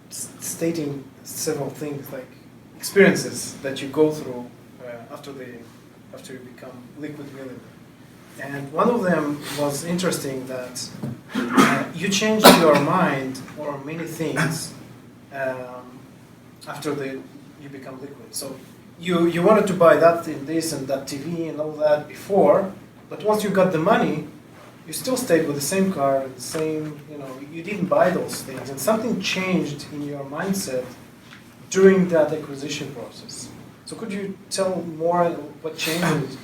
stating several things like experiences that you go through after the after you become liquid millionaire. And one of them was interesting that you changed your mind on many things after you become liquid. So you wanted to buy that and this and that TV and all that before, but once you got the money, you still stayed with the same car and the same, you didn't buy those things. And something changed in your mindset during that acquisition process. So could you tell more what changed?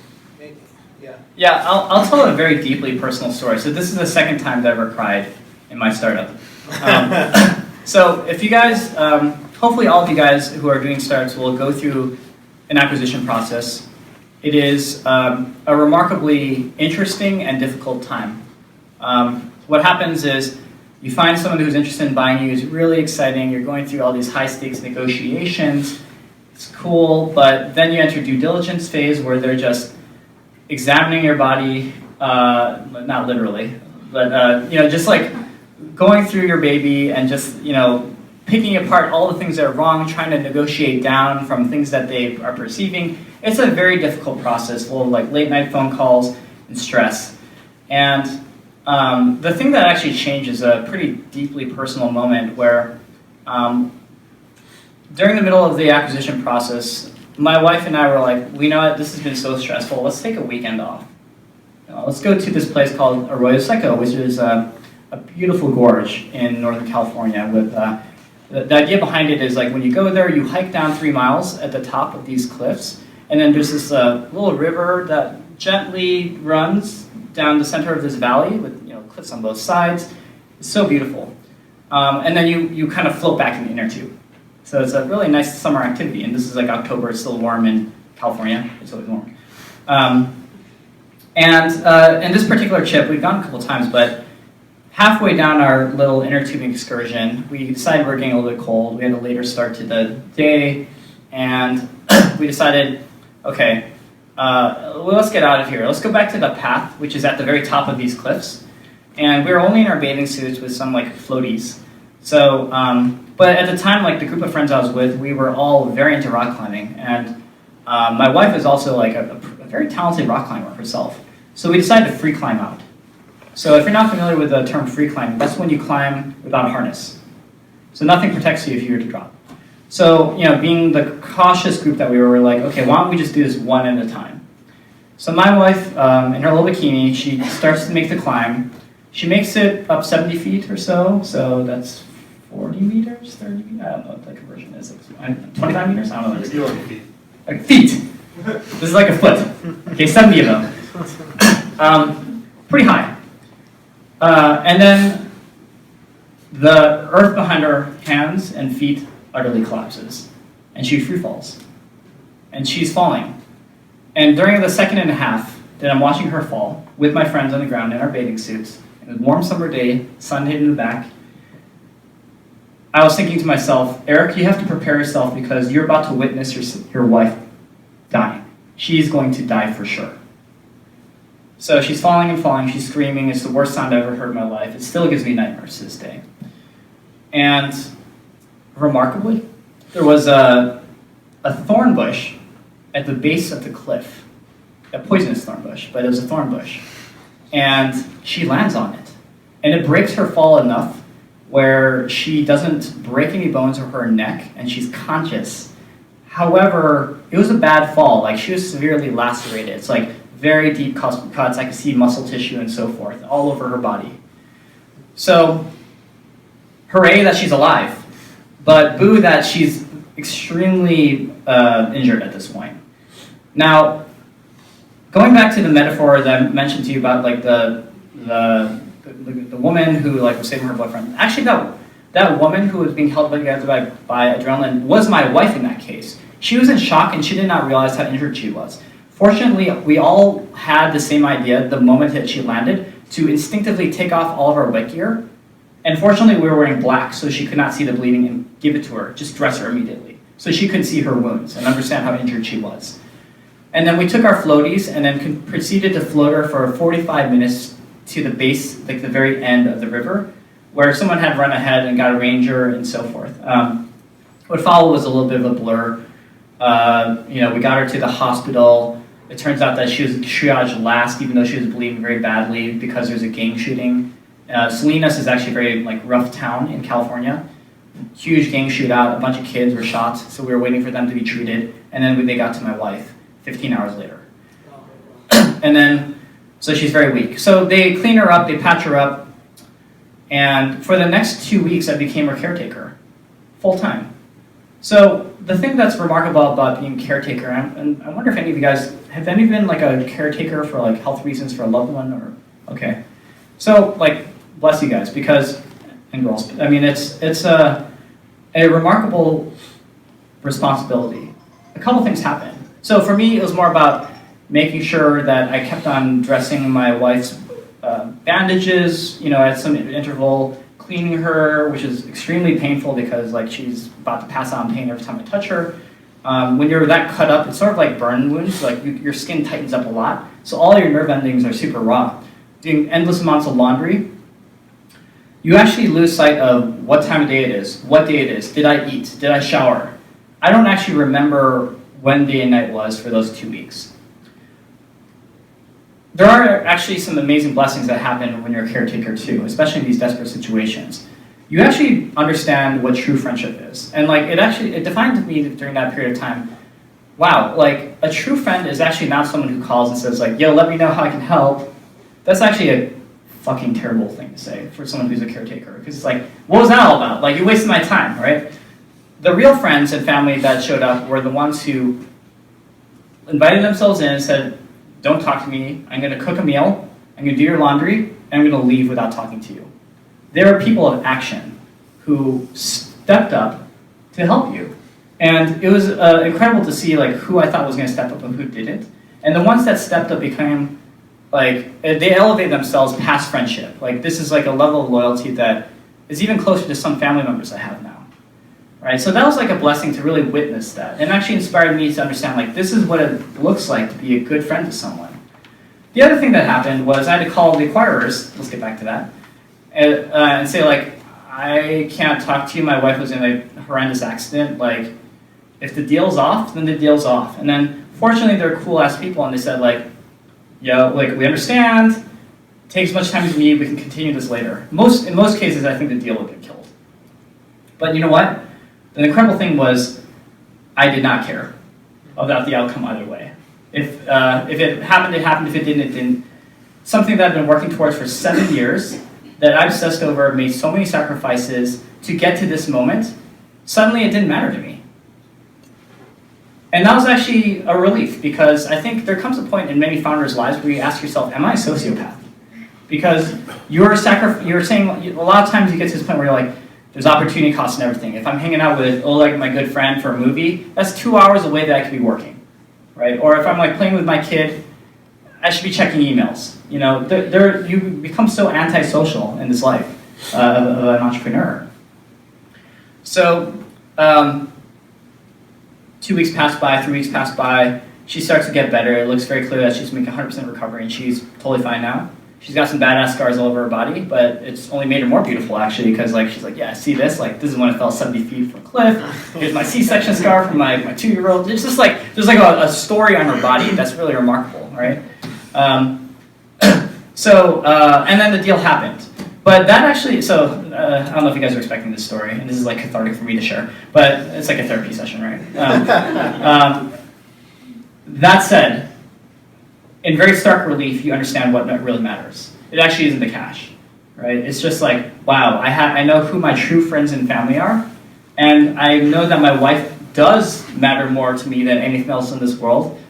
Yeah. Yeah, I'll tell a very deeply personal story. So this is the second time that I ever cried in my startup. So if you guys, hopefully all of you guys who are doing startups will go through an acquisition process. It is a remarkably interesting and difficult time. What happens is you find someone who's interested in buying you. It's really exciting. You're going through all these high-stakes negotiations. It's cool, but then you enter due diligence phase where they're just examining your body, not literally, but just like going through your baby and just picking apart all the things that are wrong, trying to negotiate down from things that they are perceiving. It's a very difficult process, full of like late night phone calls and stress. And the thing that actually changed is a pretty deeply personal moment where during the middle of the acquisition process, my wife and I were like, you know what, this has been so stressful, let's take a weekend off. Let's go to this place called Arroyo Seco, which is a beautiful gorge in Northern California. With the idea behind it is like when you go there, you hike down 3 miles at the top of these cliffs, and then there's this little river that gently runs down the center of this valley with cliffs on both sides. It's so beautiful. And then you kind of float back in the inner tube. So it's a really nice summer activity, and this is like October, it's still warm in California, it's always warm. And this particular trip, we've gone a couple times, but halfway down our little inner tubing excursion, we decided we were getting a little bit cold. We had a later start to the day, and we decided, okay, well, let's get out of here. Let's go back to the path, which is at the very top of these cliffs. And we were only in our bathing suits with some like floaties. So, but at the time, like the group of friends I was with, we were all very into rock climbing. And my wife is also like a very talented rock climber herself. So we decided to free climb out. So if you're not familiar with the term free climbing, that's when you climb without a harness. So nothing protects you if you were to drop. So, being the cautious group that we were like, okay, why don't we just do this one at a time? So my wife, in her little bikini, she starts to make the climb. She makes it up 70 feet or so that's 40 meters, 30 meters? I don't know what the conversion is. 25 meters? I don't know. You're on feet. Like feet. This is like a foot. Okay, 70 of them. Pretty high. And then the earth behind her hands and feet utterly collapses, and she free falls. And she's falling. And during the second and a half that I'm watching her fall, with my friends on the ground in our bathing suits, in a warm summer day, sun hitting the back, I was thinking to myself, Eric, you have to prepare yourself because you're about to witness your wife dying. She's going to die for sure. So she's falling and falling, she's screaming, it's the worst sound I've ever heard in my life. It still gives me nightmares to this day. And remarkably, there was a thorn bush at the base of the cliff, a poisonous thorn bush, but it was a thorn bush. And she lands on it. And it breaks her fall enough where she doesn't break any bones of her neck, and she's conscious. However, it was a bad fall. Like, she was severely lacerated. It's like very deep cuts. I could see muscle tissue and so forth all over her body. So, hooray that she's alive, but boo that she's extremely injured at this point. Now, going back to the metaphor that I mentioned to you about like the woman who like was saving her boyfriend. Actually, that woman who was being held together by adrenaline was my wife in that case. She was in shock and she did not realize how injured she was. Fortunately, we all had the same idea the moment that she landed to instinctively take off all of our wet gear. And fortunately, we were wearing black, so she could not see the bleeding and give it to her, just dress her immediately. So she could see her wounds and understand how injured she was. And then we took our floaties and then proceeded to float her for 45 minutes to the base, like the very end of the river, where someone had run ahead and got a ranger and so forth. What followed was a little bit of a blur. We got her to the hospital. It turns out that she was triaged last, even though she was bleeding very badly because there's a gang shooting. Salinas is actually a very rough town in California. Huge gang shootout, a bunch of kids were shot, so we were waiting for them to be treated, and then they got to my wife 15 hours later. And then, so she's very weak. So they clean her up, they patch her up, and for the next 2 weeks I became her caretaker, full time. So the thing that's remarkable about being a caretaker, and I wonder if any of you guys, have any been a caretaker for health reasons for a loved one, or, okay. So bless you guys, because, and girls, I mean, it's a remarkable responsibility. A couple things happen. So for me, it was more about making sure that I kept on dressing my wife's bandages, at some interval, cleaning her, which is extremely painful because she's about to pass out in pain every time I touch her. When you're that cut up, it's sort of like burn wounds, your skin tightens up a lot, so all your nerve endings are super raw. Doing endless amounts of laundry, you actually lose sight of what time of day it is, what day it is, did I eat, did I shower? I don't actually remember when day and night was for those 2 weeks. There are actually some amazing blessings that happen when you're a caretaker too, especially in these desperate situations. You actually understand what true friendship is. And it defined to me during that period of time, wow, a true friend is actually not someone who calls and says yo, let me know how I can help. That's actually a fucking terrible thing to say for someone who's a caretaker. Because it's what was that all about? You wasted my time, right? The real friends and family that showed up were the ones who invited themselves in and said, don't talk to me, I'm going to cook a meal, I'm going to do your laundry, and I'm going to leave without talking to you. There are people of action who stepped up to help you. And it was incredible to see who I thought was going to step up and who didn't. And the ones that stepped up became, they elevated themselves past friendship. This is a level of loyalty that is even closer to some family members I have now. Right? So that was a blessing to really witness that, and actually inspired me to understand this is what it looks like to be a good friend to someone. The other thing that happened was I had to call the acquirers, let's get back to that, and say I can't talk to you, my wife was in a horrendous accident, if the deal's off, then the deal's off. And then fortunately they're cool ass people and they said yeah, we understand, take as much time as you need, we can continue this later. In most cases I think the deal would get killed. But you know what? The incredible thing was, I did not care about the outcome either way. If it happened, it happened. If it didn't, it didn't. Something that I've been working towards for 7 years, that I've obsessed over, made so many sacrifices to get to this moment, suddenly it didn't matter to me. And that was actually a relief, because I think there comes a point in many founders' lives where you ask yourself, am I a sociopath? Because you're saying, a lot of times you get to this point where you're there's opportunity costs and everything. If I'm hanging out with Oleg, my good friend, for a movie, that's 2 hours away that I could be working, right? Or if I'm playing with my kid, I should be checking emails. You become so antisocial in this life of an entrepreneur. So 2 weeks pass by, 3 weeks pass by. She starts to get better. It looks very clear that she's making 100% recovery, and she's totally fine now. She's got some badass scars all over her body, but it's only made her more beautiful, actually, because she's yeah, see this? This is when I fell 70 feet from a cliff. Here's my C-section scar from my 2-year-old. It's just there's a story on her body that's really remarkable, right? And then the deal happened. But that actually, I don't know if you guys are expecting this story, and this is cathartic for me to share, but it's a therapy session, right? That said, in very stark relief, you understand what really matters. It actually isn't the cash, right? It's just wow, I know who my true friends and family are, and I know that my wife does matter more to me than anything else in this world.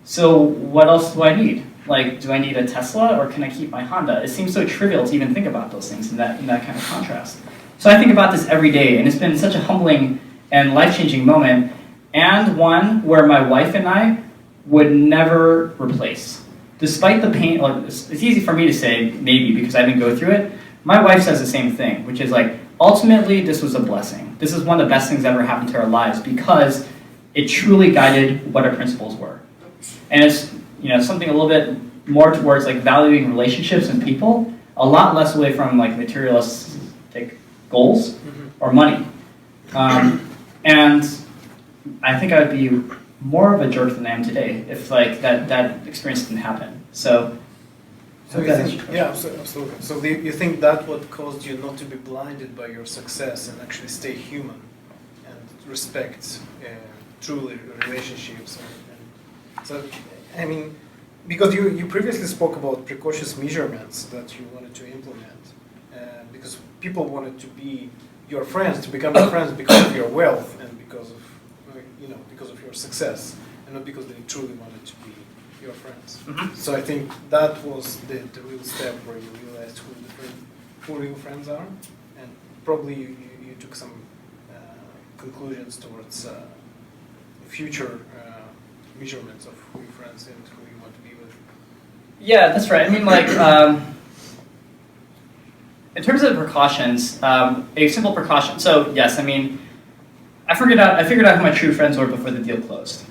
So what else do I need? Do I need a Tesla, or can I keep my Honda? It seems so trivial to even think about those things in that kind of contrast. So I think about this every day, and it's been such a humbling and life-changing moment, and one where my wife and I would never replace. Despite the pain, it's easy for me to say, maybe, because I didn't go through it. My wife says the same thing, which is ultimately this was a blessing. This is one of the best things that ever happened to our lives, because it truly guided what our principles were. And it's something a little bit more towards valuing relationships and people, a lot less away from materialistic goals or money. And I think I would be more of a jerk than I am today if like that experience didn't happen. So you think, yeah, absolutely. So you think that what caused you not to be blinded by your success and actually stay human and respect truly relationships and so I mean, because you previously spoke about precocious measurements that you wanted to implement, because people wanted to be your friends, to become your friends because of your wealth and because of because of your success, and not because they truly wanted to be your friends. Mm-hmm. So I think that was the real step where you realized who real friends are, and probably you took some conclusions towards future measurements of who your friends and who you want to be with. Yeah, that's right. I mean, like, in terms of precautions, a simple precaution. So yes, I mean, I figured out who my true friends were before the deal closed,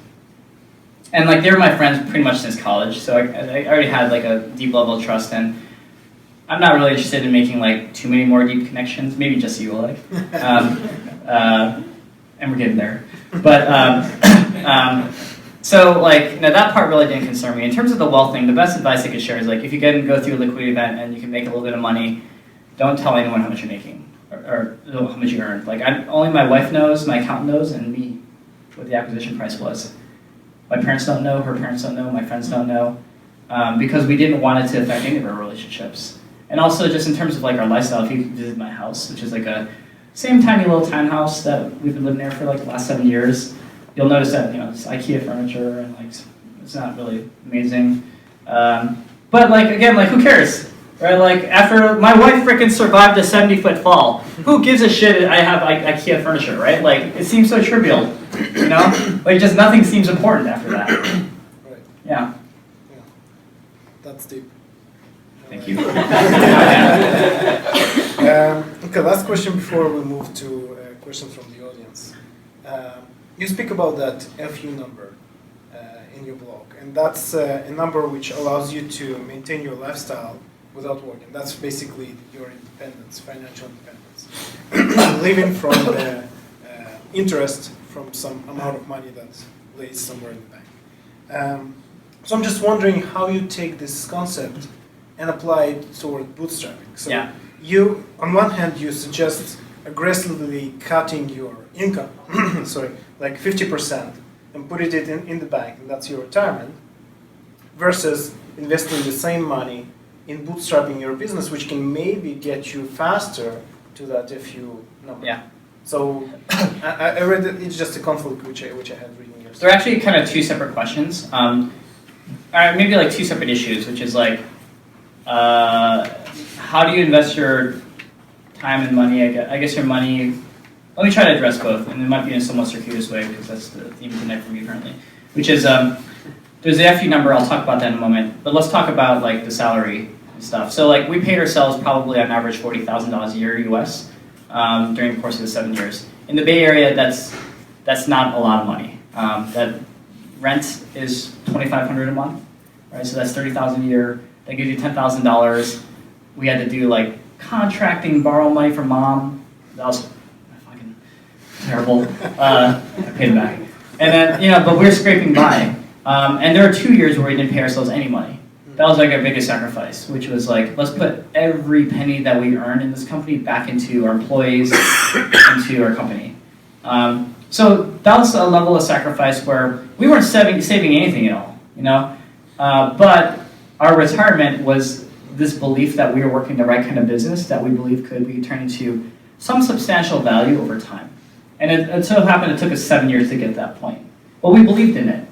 and like they were my friends pretty much since college. So I already had like a deep level of trust, and I'm not really interested in making like too many more deep connections. Maybe just you, like, and we're getting there. But so like that part really didn't concern me. In terms of the wealth thing, the best advice I could share is like if you go through a liquidity event and you can make a little bit of money, don't tell anyone how much you're making or how much you earned. Like only my wife knows, my accountant knows, and me what the acquisition price was. My parents don't know, her parents don't know, my friends don't know, because we didn't want it to affect any of our relationships. And also just in terms of like our lifestyle, if you visit my house, which is like a same tiny little townhouse that we've been living there for like the last 7 years, you'll notice that it's IKEA furniture and like it's not really amazing. But like again, like who cares, right? Like after my wife frickin' survived a 70-foot fall, who gives a shit? I have IKEA furniture, right? Like it seems so trivial, Like just nothing seems important after that. Right. Yeah. Yeah. That's deep. Thank you. Okay, last question before we move to questions from the audience. You speak about that FU number in your blog, and that's a number which allows you to maintain your lifestyle without working. That's basically your independence, financial independence, living from the interest from some amount of money that lays somewhere in the bank. So I'm just wondering how you take this concept and apply it toward bootstrapping. So yeah. You, on one hand, you suggest aggressively cutting your income, sorry, like 50%, and put it in the bank, and that's your retirement, versus investing the same money in bootstrapping your business, which can maybe get you faster to that FU number. Yeah. So I read that it's just a conflict which I had reading yours. They're actually kind of two separate questions, maybe like two separate issues, which is like, how do you invest your time and money? I guess your money. Let me try to address both, and it might be in a somewhat circuitous way because that's the theme tonight for me apparently. Which is there's the FU number. I'll talk about that in a moment. But let's talk about like the salary and stuff. So like we paid ourselves probably on average $40,000 a year US during the course of the 7 years. In the Bay Area, that's not a lot of money. That rent is $2,500 a month, right? So that's $30,000 a year. That gives you $10,000. We had to do like contracting, borrow money from mom. That was fucking terrible. I paid it back. And then, but we're scraping by. And there are 2 years where we didn't pay ourselves any money. That was like our biggest sacrifice, which was like, let's put every penny that we earn in this company back into our employees, into our company. So that was a level of sacrifice where we weren't saving anything at all, but our retirement was this belief that we were working the right kind of business that we believe could be turned into some substantial value over time. And it so happened it took us 7 years to get to that point. But we believed in it.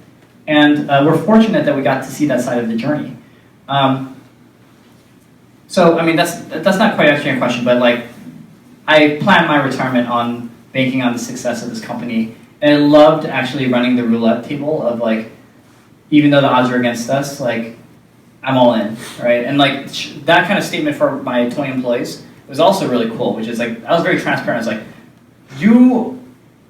And we're fortunate that we got to see that side of the journey. So, I mean, that's not quite answering your question, but like, I planned my retirement on banking on the success of this company. And I loved actually running the roulette table of like, even though the odds are against us, like, I'm all in, right? And like that kind of statement for my 20 employees was also really cool, which is like, I was very transparent. I was like, you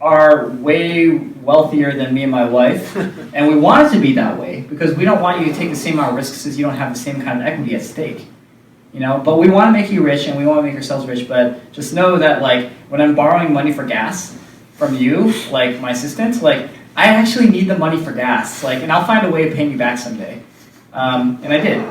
are way wealthier than me and my wife, and we want it to be that way because we don't want you to take the same amount of risks as you don't have the same kind of equity at stake. But we want to make you rich and we want to make ourselves rich, but just know that like when I'm borrowing money for gas from you, like my assistant, like I actually need the money for gas, like, and I'll find a way of paying you back someday. And I did.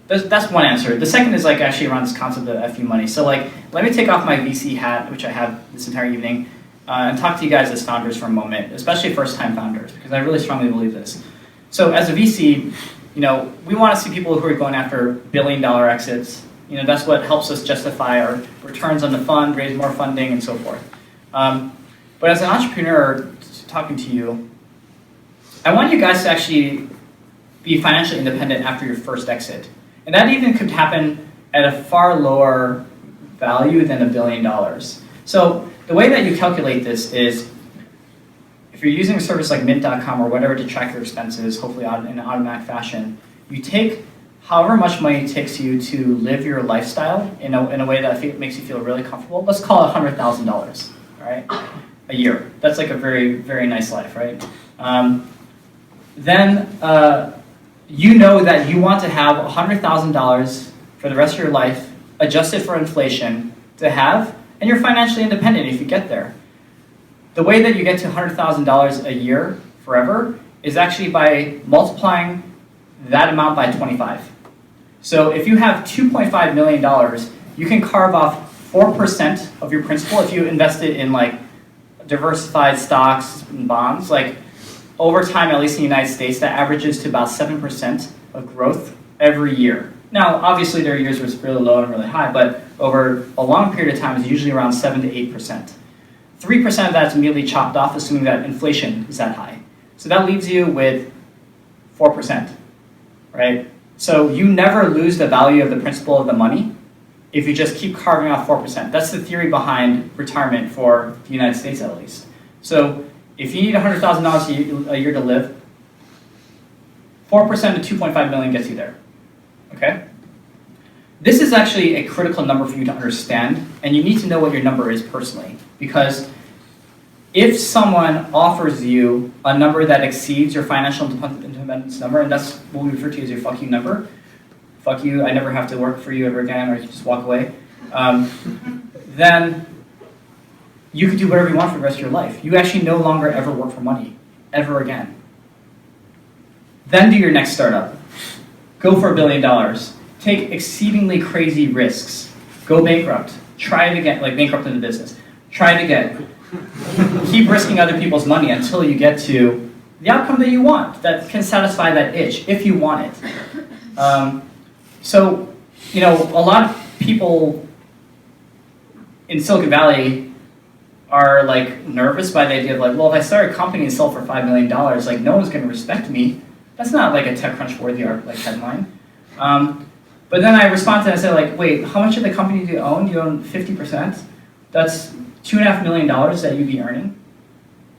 That's one answer. The second is like actually around this concept of FU money. So like, let me take off my VC hat, which I have this entire evening, and talk to you guys as founders for a moment, especially first-time founders, because I really strongly believe this. So as a VC, we want to see people who are going after billion-dollar exits. That's what helps us justify our returns on the fund, raise more funding, and so forth. But as an entrepreneur talking to you, I want you guys to actually be financially independent after your first exit. And that even could happen at a far lower value than $1 billion. So the way that you calculate this is, if you're using a service like mint.com or whatever to track your expenses, hopefully in an automatic fashion, you take however much money it takes you to live your lifestyle in a way that makes you feel really comfortable. Let's call it $100,000, right? A year. That's like a very, very nice life, right? Then you know that you want to have $100,000 for the rest of your life, adjusted for inflation, to have, and you're financially independent if you get there. The way that you get to $100,000 a year forever is actually by multiplying that amount by 25. So if you have $2.5 million, you can carve off 4% of your principal if you invest it in like diversified stocks and bonds. Like over time, at least in the United States, that averages to about 7% of growth every year. Now, obviously there are years where it's really low and really high, but over a long period of time, it's usually around 7 to 8%. 3% of that's immediately chopped off, assuming that inflation is that high. So that leaves you with 4%, right? So you never lose the value of the principal of the money if you just keep carving off 4%. That's the theory behind retirement for the United States, at least. So if you need $100,000 a year to live, 4% to 2.5 million gets you there, okay? This is actually a critical number for you to understand, and you need to know what your number is personally, because if someone offers you a number that exceeds your financial independence number, and that's what we refer to as your fuck you number, fuck you, I never have to work for you ever again, or you just walk away, then you could do whatever you want for the rest of your life. You actually no longer ever work for money, ever again. Then do your next startup. Go for $1 billion. Take exceedingly crazy risks. Go bankrupt. Try it again, like bankrupt in the business. Try it again. Keep risking other people's money until you get to the outcome that you want, that can satisfy that itch, if you want it. So, a lot of people in Silicon Valley are like nervous by the idea of like, well, if I start a company and sell for $5 million, like no one's going to respect me. That's not like a TechCrunch worthy like headline. But then I respond to that and say like, wait, how much of the company do you own? Do you own 50%? That's $2.5 million that you'd be earning.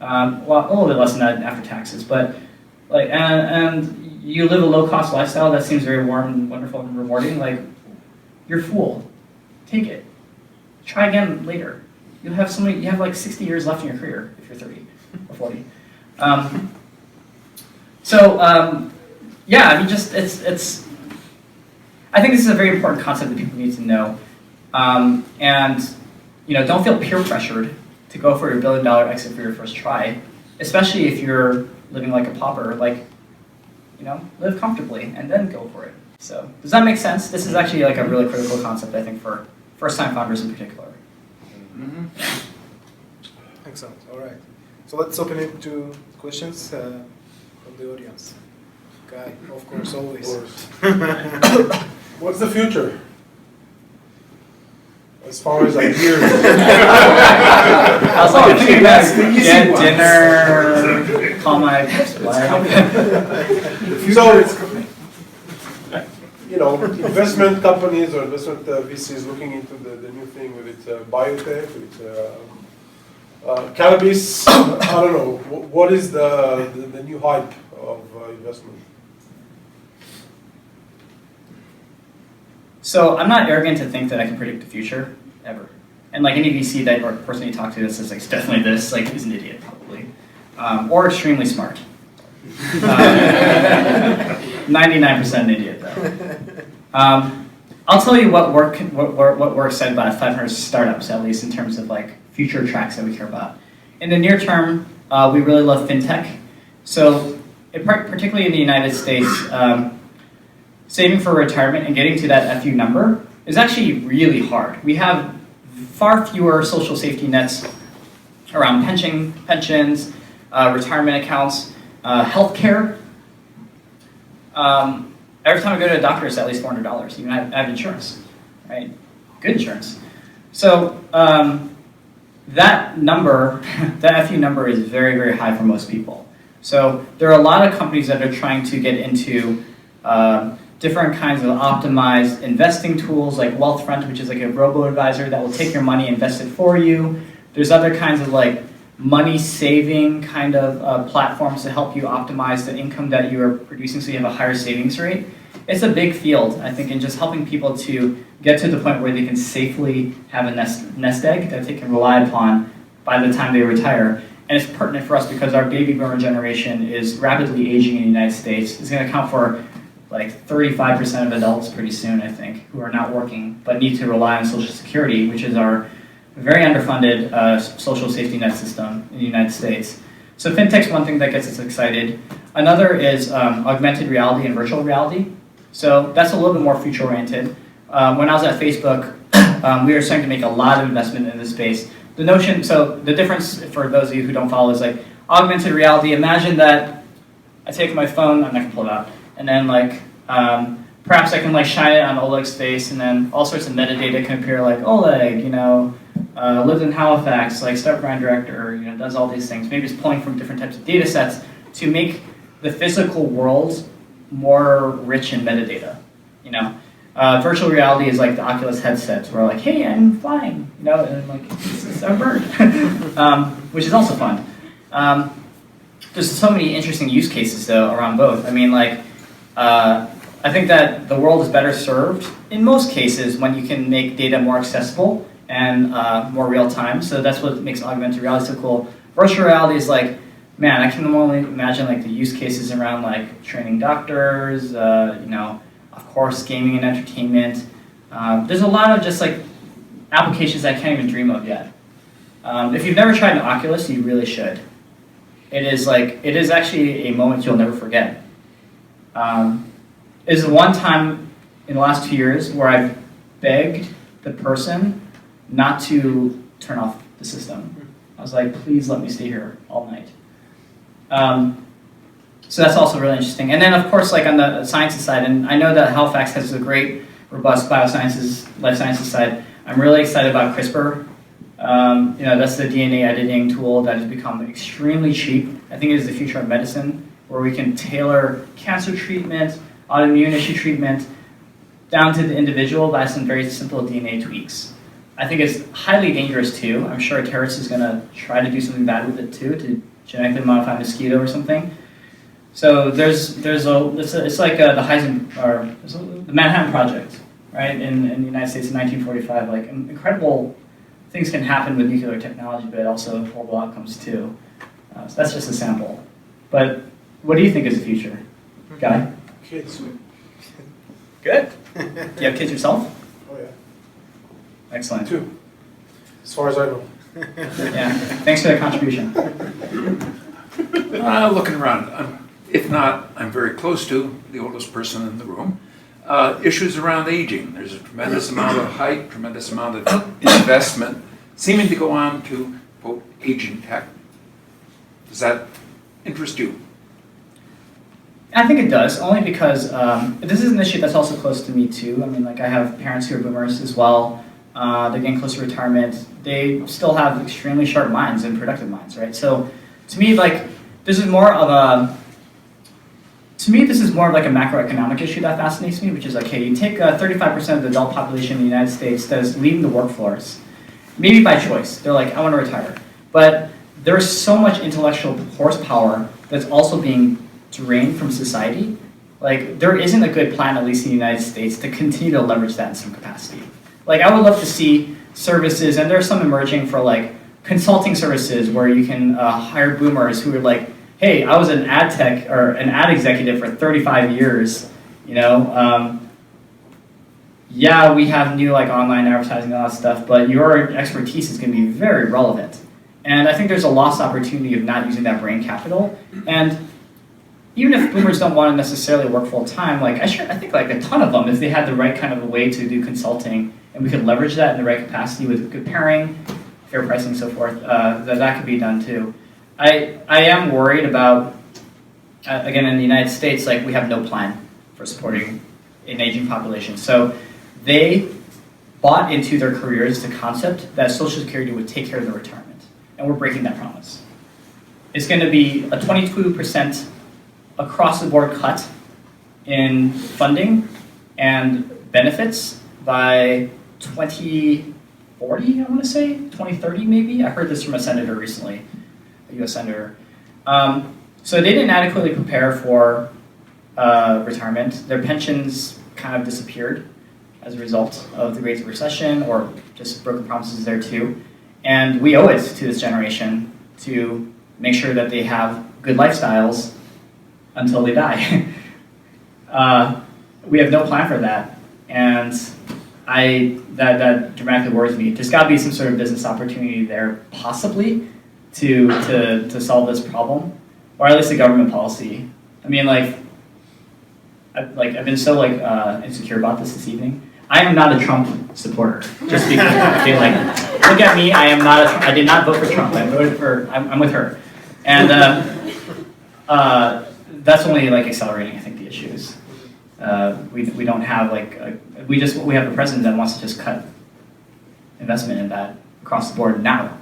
Well, a little bit less than that after taxes, but like, and you live a low-cost lifestyle that seems very warm and wonderful and rewarding. Like, you're a fool. Take it. Try again later. You have like 60 years left in your career if you're 30 or 40. Yeah, I mean, just it's. I think this is a very important concept that people need to know, and don't feel peer pressured to go for your $1 billion exit for your first try, especially if you're living like a pauper. Like, live comfortably and then go for it. So, does that make sense? This is actually like a really critical concept, I think, for first-time founders in particular. Mm-hmm. Excellent. All right. So let's open it to questions from the audience. Guy, of course, always. Of course. What's the future? As far as I hear. I was like, I think get dinner, call my wife. So, investment companies or investment VCs looking into the new thing with its biotech, with cannabis. I don't know. What is the new hype of investment? So I'm not arrogant to think that I can predict the future, ever. And like any VC that or person you talk to that says like, it's definitely this, like is an idiot probably. Or extremely smart. 99% an idiot though. I'll tell you what we're excited about at 500 startups, at least in terms of like future tracks that we care about. in the near term, we really love fintech. So particularly in the United States, saving for retirement and getting to that FU number is actually really hard. We have far fewer social safety nets around pensions, retirement accounts, healthcare. Every time I go to a doctor, it's at least $400. Even I have insurance, right? Good insurance. So that number, that FU number is very, very high for most people. So there are a lot of companies that are trying to get into different kinds of optimized investing tools like Wealthfront, which is like a robo-advisor that will take your money and invest it for you. There's other kinds of like money-saving kind of platforms to help you optimize the income that you are producing so you have a higher savings rate. It's a big field, I think, in just helping people to get to the point where they can safely have a nest egg that they can rely upon by the time they retire. And it's pertinent for us because our baby boomer generation is rapidly aging in the United States. It's going to account for like 35% of adults pretty soon, I think, who are not working but need to rely on Social Security, which is our very underfunded social safety net system in the United States. So fintech's one thing that gets us excited. Another is augmented reality and virtual reality. So that's a little bit more future-oriented. When I was at Facebook, we were starting to make a lot of investment in this space. The notion, so the difference for those of you who don't follow is like augmented reality. Imagine that I take my phone, I'm not gonna pull it out, and then like perhaps I can like shine it on Oleg's face, and then all sorts of metadata can appear like Oleg, you know, lived in Halifax, like start brand director, you know, does all these things. Maybe it's pulling from different types of data sets to make the physical world more rich in metadata, you know. Virtual reality is like the Oculus headsets where like, hey, I'm flying, you know, and like, it's a bird, which is also fun. There's so many interesting use cases though around both. I mean, like, I think that the world is better served in most cases when you can make data more accessible and more real time. So that's what makes augmented reality so cool. Virtual reality is like, man, I can only imagine like the use cases around like training doctors, you know, of course, gaming and entertainment. There's a lot of just like applications I can't even dream of yet. If you've never tried an Oculus, you really should. It is actually a moment you'll never forget. It is the one time in the last 2 years where I begged the person not to turn off the system. I was like, please let me stay here all night. So that's also really interesting. And then, of course, like on the sciences side, and I know that Halifax has a great, robust biosciences, life sciences side. I'm really excited about CRISPR. You know, that's the DNA editing tool that has become extremely cheap. I think it is the future of medicine, where we can tailor cancer treatment, autoimmune issue treatment, down to the individual by some very simple DNA tweaks. I think it's highly dangerous too. I'm sure a terrorist is going to try to do something bad with it too, to genetically modify a mosquito or something. So it's like the Manhattan Project, right? In the United States in 1945, like incredible things can happen with nuclear technology, but also horrible outcomes too. So that's just a sample. But what do you think is the future, Guy? Kids. Good. Do you have kids yourself? Oh yeah. Excellent. 2, as far as I know. Yeah. Thanks for that contribution. Looking around, if not, I'm very close to the oldest person in the room. Issues around aging. There's a tremendous amount of hype, tremendous amount of investment seeming to go on to, quote, aging tech. Does that interest you? I think it does, only because this is an issue that's also close to me too. I mean, like I have parents who are boomers as well. They're getting close to retirement. They still have extremely sharp minds and productive minds, right? So to me, like, this is more of like a macroeconomic issue that fascinates me, which is like, hey, you take 35% of the adult population in the United States that is leaving the workforce, maybe by choice. They're like, I want to retire. But there's so much intellectual horsepower that's also being drained from society. Like, there isn't a good plan, at least in the United States, to continue to leverage that in some capacity. Like, I would love to see services, and there's some emerging for like consulting services where you can hire boomers who are like, hey, I was an ad tech or an ad executive for 35 years, you know. Yeah, we have new like online advertising and all that stuff, but your expertise is going to be very relevant. And I think there's a lost opportunity of not using that brain capital. And even if boomers don't want to necessarily work full time, like I think like a ton of them, if they had the right kind of a way to do consulting, and we could leverage that in the right capacity with good pairing, fair pricing, and so forth, that could be done too. I am worried about, again, in the United States, like we have no plan for supporting an aging population. So they bought into their careers the concept that Social Security would take care of their retirement, and we're breaking that promise. It's going to be a 22% across-the-board cut in funding and benefits by 2040, I want to say, 2030 maybe. I heard this from a senator recently, a U.S. senator. So they didn't adequately prepare for retirement. Their pensions kind of disappeared as a result of the Great Recession, or just broken promises there too. And we owe it to this generation to make sure that they have good lifestyles until they die. We have no plan for that, and that dramatically worries me. There's got to be some sort of business opportunity there, possibly, to solve this problem, or at least a government policy. I mean, I've been so insecure about this evening. I am not a Trump supporter. Just be clear. Okay, look at me. I did not vote for Trump. I voted for. I'm with her, and that's only accelerating, I think, the issues. We don't have we have a president that wants to just cut investment in that across the board now.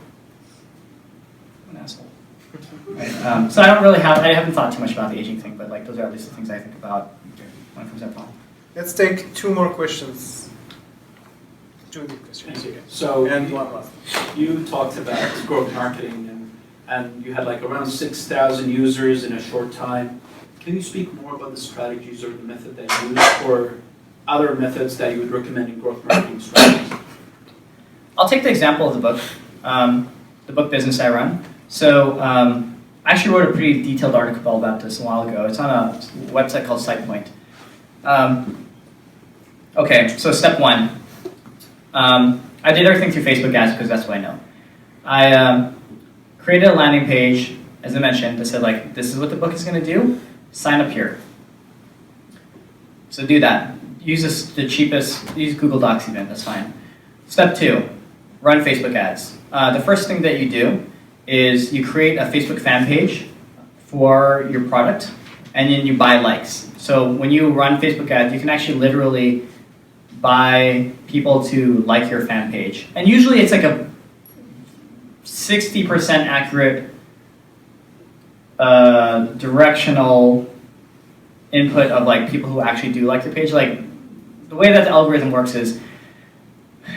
An asshole. Right? So I haven't thought too much about the aging thing, but those are at least the things I think about when it comes up. Let's take 2 more questions. 2 good questions. So And one last. you talked about growth marketing, and you had around 6,000 users in a short time. Can you speak more about the strategies or the method that you use, or other methods that you would recommend in growth marketing strategies? I'll take the example of the book business I run. So I actually wrote a pretty detailed article about this a while ago. It's on a website called SitePoint. Okay, so step 1. I did everything through Facebook ads because that's what I know. I created a landing page, as I mentioned, that said this is what the book is going to do. Sign up here. So do that. Use the cheapest, use Google Docs even, that's fine. Step 2, run Facebook ads. The first thing that you do is you create a Facebook fan page for your product, and then you buy likes. So when you run Facebook ads, you can actually literally buy people to like your fan page. And usually it's a 60% accurate directional input of people who actually do like your page. The way that the algorithm works is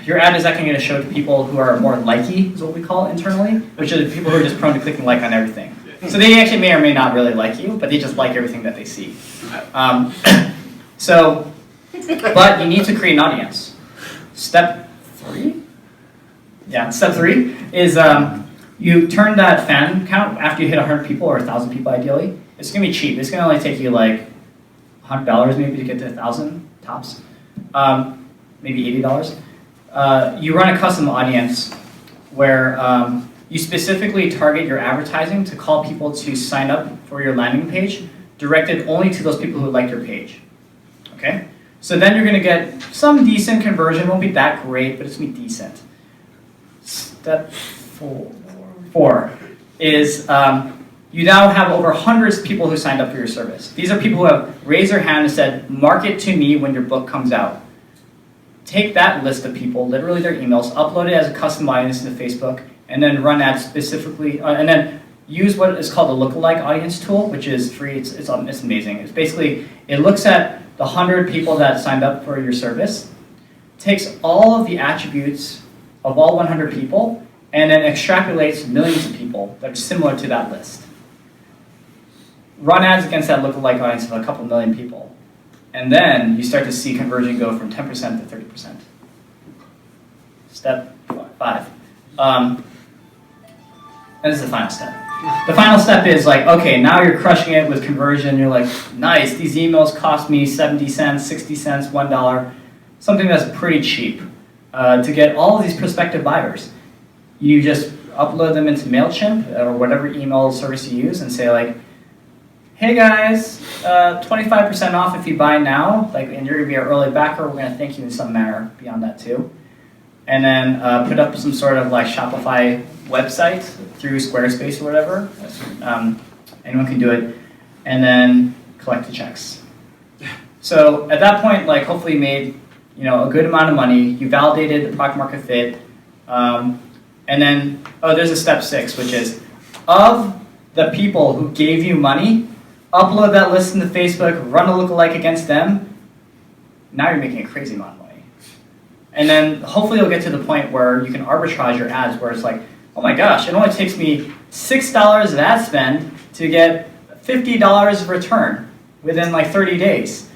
your ad is actually going to show to people who are more likey, is what we call it internally, which are the people who are just prone to clicking like on everything. So they actually may or may not really like you, but they just like everything that they see. But you need to create an audience. Step 3? Yeah, step 3 is you turn that fan count after you hit 100 people or 1,000 people ideally. It's going to be cheap. It's going to only take you $100 maybe to get to 1,000 tops, maybe $80. You run a custom audience where you specifically target your advertising to call people to sign up for your landing page, directed only to those people who like your page. Okay? So then you're going to get some decent conversion. Won't be that great, but it's going to be decent. Step 4 is you now have over hundreds of people who signed up for your service. These are people who have raised their hand and said, market to me when your book comes out. Take that list of people, literally their emails, upload it as a custom audience into Facebook, and then run ads specifically, and then use what is called the lookalike audience tool, which is free. It's amazing. It's basically, it looks at the 100 people that signed up for your service, takes all of the attributes of all 100 people, and then extrapolates millions of people that are similar to that list. Run ads against that lookalike audience of a couple million people. And then you start to see conversion go from 10% to 30%. Step 5. And this is the final step. The final step is okay, now you're crushing it with conversion. You're nice, these emails cost me 70 cents, 60 cents, $1. Something that's pretty cheap to get all of these prospective buyers. You just upload them into MailChimp or whatever email service you use and say like, hey guys, 25% off if you buy now, like, and you're gonna be our early backer, we're gonna thank you in some manner beyond that too. And then put up some sort of like Shopify website through Squarespace or whatever. Anyone can do it. And then collect the checks. So at that point, like hopefully you made a good amount of money, you validated the product market fit, and then, there's a step 6, which is, of the people who gave you money, upload that list into Facebook, run a lookalike against them, now you're making a crazy amount of money. And then hopefully you'll get to the point where you can arbitrage your ads, where it's like, oh my gosh, it only takes me $6 of ad spend to get $50 of return within like 30 days.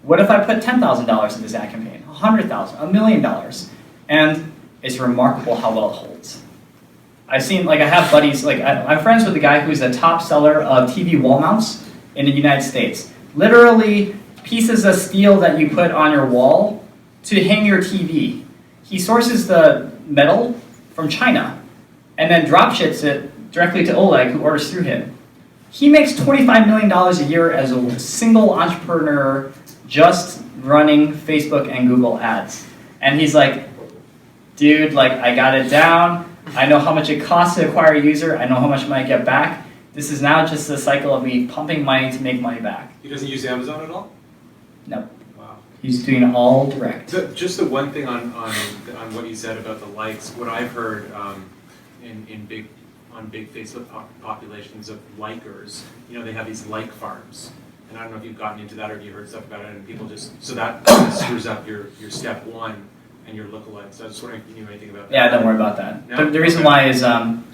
What if I put $10,000 in this ad campaign, $100,000, $1 million? And it's remarkable how well it holds. I've seen, like I have buddies, like I'm friends with a guy who's the top seller of TV wall mounts in the United States. Literally pieces of steel that you put on your wall to hang your TV. He sources the metal from China and then drop ships it directly to Oleg, who orders through him. He makes $25 million a year as a single entrepreneur just running Facebook and Google ads. And he's like, dude, like I got it down. I know how much it costs to acquire a user. I know how much money I get back. This is now just a cycle of me pumping money to make money back. He doesn't use Amazon at all? No. Wow. He's doing it all direct. Just the one thing on what you said about the likes, what I've heard in big Facebook populations of likers, they have these like farms. And I don't know if you've gotten into that or if you heard stuff about it, and people just, so that screws up your step 1 and your lookalike. So I was just wondering if you knew anything about that. Yeah, don't worry about that. No? The reason why is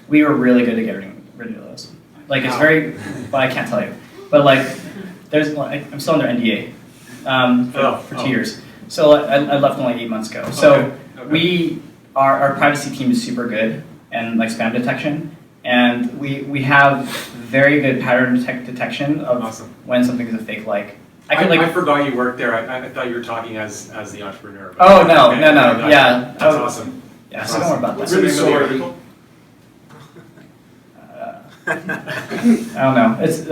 we were really good at getting rid of those. Like it's very, well, I can't tell you, but like I'm still under NDA for 2 years. So I left only 8 months ago. So okay. Our privacy team is super good and like spam detection, and we have very good pattern detection of awesome. When something is a fake like. I forgot you worked there. I thought you were talking as the entrepreneur. Oh no, okay. no, yeah. That's awesome. Yeah, so don't worry about that. Really sorry. I don't know. It's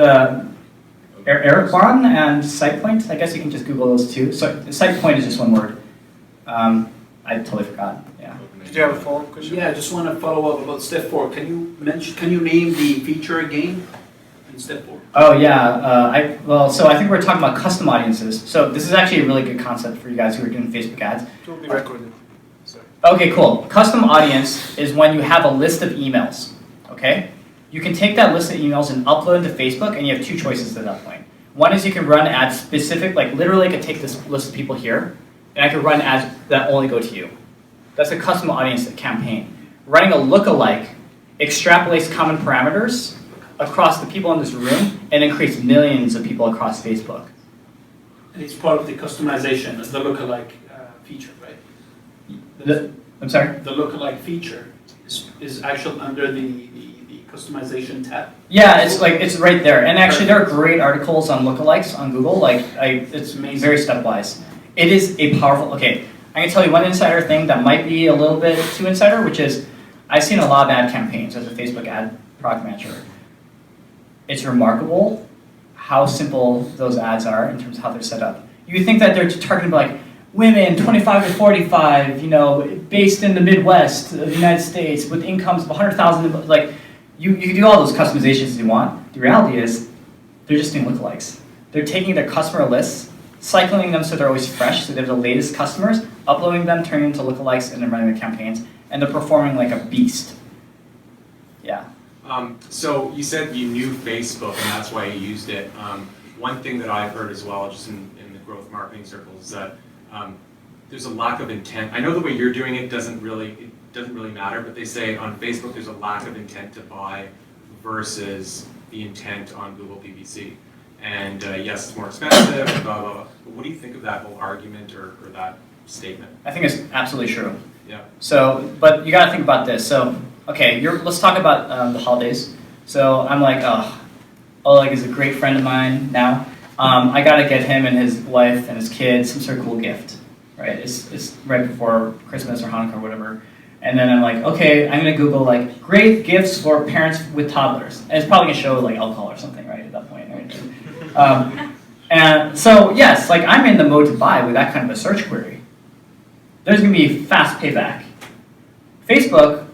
Eric Bahn and SitePoint. I guess you can just Google those two. So SitePoint is just one word. I totally forgot. Yeah. Did you have a follow-up question? Yeah, I just want to follow up about step 4. Can you name the feature again in step 4? Oh yeah. So I think we're talking about custom audiences. So this is actually a really good concept for you guys who are doing Facebook ads. It will be recorded. Sorry. Okay, cool. Custom audience is when you have a list of emails. Okay. You can take that list of emails and upload it to Facebook, and you have 2 choices at that point. One is you can run ads specific, like literally I could take this list of people here, and I could run ads that only go to you. That's a custom audience campaign. Running a lookalike extrapolates common parameters across the people in this room and then creates millions of people across Facebook. And it's part of the customization, the lookalike feature, right? I'm sorry? The lookalike feature is actually under the customization tab. Yeah, it's right there. And actually, there are great articles on lookalikes on Google. It's amazing. Very stepwise. It is a powerful. Okay, I can tell you one insider thing that might be a little bit too insider, which is I've seen a lot of ad campaigns as a Facebook ad product manager. It's remarkable how simple those ads are in terms of how they're set up. You think that they're targeting like women 25 to 45, based in the Midwest of the United States with incomes of 100,000, like. You can do all those customizations you want. The reality is, they're just doing lookalikes. They're taking their customer lists, cycling them so they're always fresh, so they're the latest customers, uploading them, turning them to lookalikes, and then running the campaigns. And they're performing like a beast. Yeah. So you said you knew Facebook, and that's why you used it. One thing that I've heard as well, just in the growth marketing circles, is that there's a lack of intent. I know the way you're doing it doesn't really matter, but they say on Facebook there's a lack of intent to buy versus the intent on Google PPC. And yes, it's more expensive, blah, blah, blah. But what do you think of that whole argument or that statement? I think it's absolutely true. Yeah. So, but you got to think about this. So, okay, let's talk about the holidays. So I'm like, Oleg is a great friend of mine now. I got to get him and his wife and his kids some sort of cool gift, right? It's right before Christmas or Hanukkah or whatever. And then I'm like, okay, I'm gonna Google like great gifts for parents with toddlers. And it's probably gonna show like alcohol or something, right, at that point. Right? And so yes, like I'm in the mode to buy with that kind of a search query. There's gonna be fast payback. Facebook,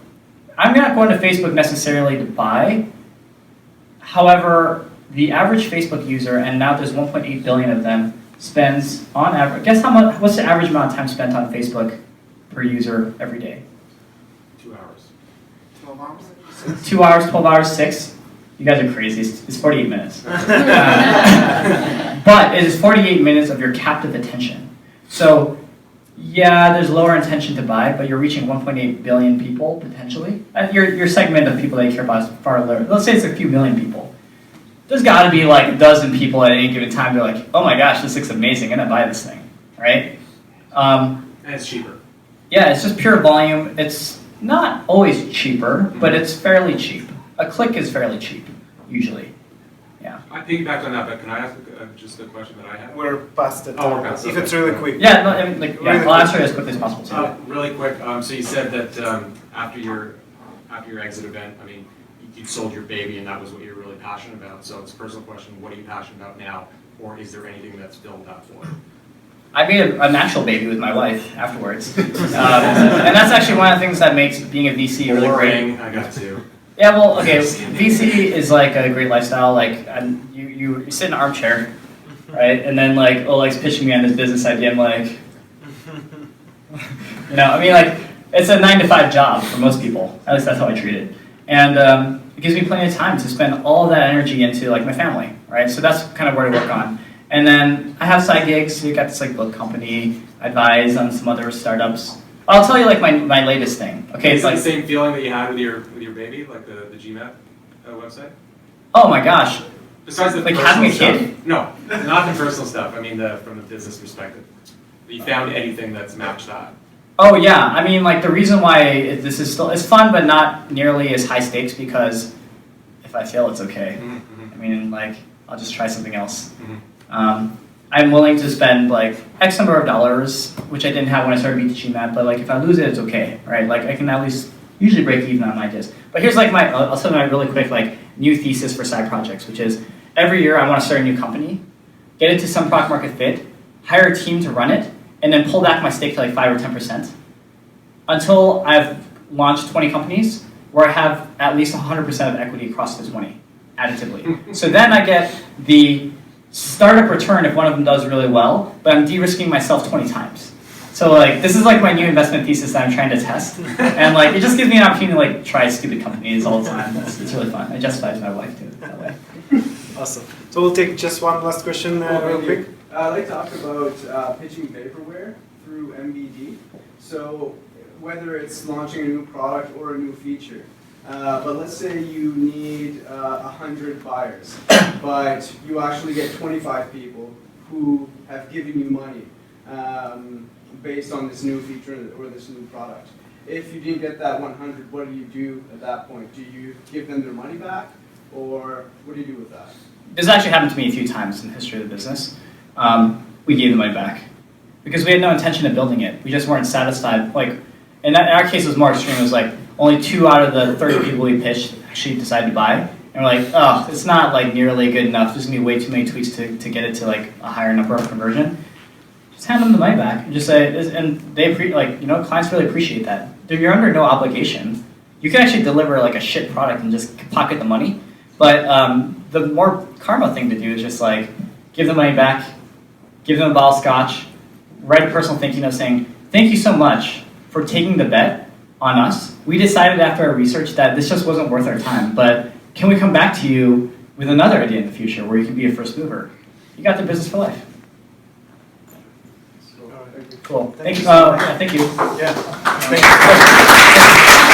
I'm not going to Facebook necessarily to buy. However, the average Facebook user, and now there's 1.8 billion of them, spends on average, guess how much, what's the average amount of time spent on Facebook per user every day? 2 hours. 12 hours? 2 hours, 12 hours, 6? You guys are crazy, it's 48 minutes. But it is 48 minutes of your captive attention. So yeah, there's lower intention to buy, but you're reaching 1.8 billion people potentially. Your segment of people that you care about is far lower. Let's say it's a few million people. There's got to be like a dozen people at any given time. They're like, oh my gosh, this looks amazing. I'm gonna buy this thing, right? And it's cheaper. Yeah, it's just pure volume. It's not always cheaper, but it's fairly cheap. A click is fairly cheap, usually. Yeah. I piggybacked on that, but can I ask just a question that I had? We're past the Oh, time. we're past, If okay. it's really quick. Yeah, no, I mean, like, yeah, Really I'll answer it as quickly as possible too. Really quick, so you said that after your exit event, I mean, you sold your baby and that was what you were really passionate about. So it's a personal question, what are you passionate about now? Or is there anything that's filled that void? I made a natural baby with my wife afterwards. And that's actually one of the things that makes being a VC really great. Boring, I got two. Yeah, well, okay, VC is like a great lifestyle. Like, you sit in an armchair, right? And then like Oleg's pitching me on this business idea. I'm like, you know, I mean, like, it's a 9-to-5 job for most people. At least that's how I treat it. And it gives me plenty of time to spend all of that energy into like my family, right? So that's kind of where I work on. And then I have side gigs. We got this like book company, I advise on some other startups. I'll tell you like my latest thing. Okay, Is it's it like the same feeling that you had with your baby, like the GMAT website? oh my gosh, Besides the like personal having a stuff. kid? No, not the personal stuff. I mean, from the business perspective. You found anything that's matched that? Oh yeah, I mean like the reason why this is still it's fun but not nearly as high stakes because if I fail it's okay. I mean like I'll just try something else. I'm willing to spend like X number of dollars, which I didn't have when I started BTG Map, but like if I lose it, it's okay, right? Like I can at least usually break even on my ideas. But here's like I'll tell you my really quick like new thesis for side projects, which is every year I want to start a new company, get it to some product market fit, hire a team to run it, and then pull back my stake to like 5 or 10% until I've launched 20 companies where I have at least 100% of equity across the 20 additively. So then I get the startup return if one of them does really well, but I'm de-risking myself 20 times. So like this is like my new investment thesis that I'm trying to test, and like it just gives me an opportunity to like try stupid companies all the time. It's really fun. I justify it to my wife too that way. Awesome. So we'll take just one last question real quick. I'd like to talk about pitching vaporware through MBD. So whether it's launching a new product or a new feature, but let's say you need 100 buyers, but you actually get 25 people who have given you money based on this new feature or this new product. If you didn't get that 100, what do you do at that point? Do you give them their money back, or what do you do with that? This actually happened to me a few times in the history of the business. We gave the money back because we had no intention of building it. We just weren't satisfied. Like in our case, it was more extreme. It was like only 2 out of the 30 people we pitched actually decided to buy, and we're like, oh, it's not like nearly good enough. There's gonna be way too many tweaks to get it to like a higher number of conversion. Just hand them the money back and just say, and they clients really appreciate that. You're under no obligation. You can actually deliver like a shit product and just pocket the money, but the more karma thing to do is just like give the money back, give them a bottle of scotch, write a personal thank you note saying, thank you so much for taking the bet on us. We decided after our research that this just wasn't worth our time, but can we come back to you with another idea in the future where you can be a first mover? You got the business for life. Cool. Thank you. so much. Thank you. Yeah. Thank you.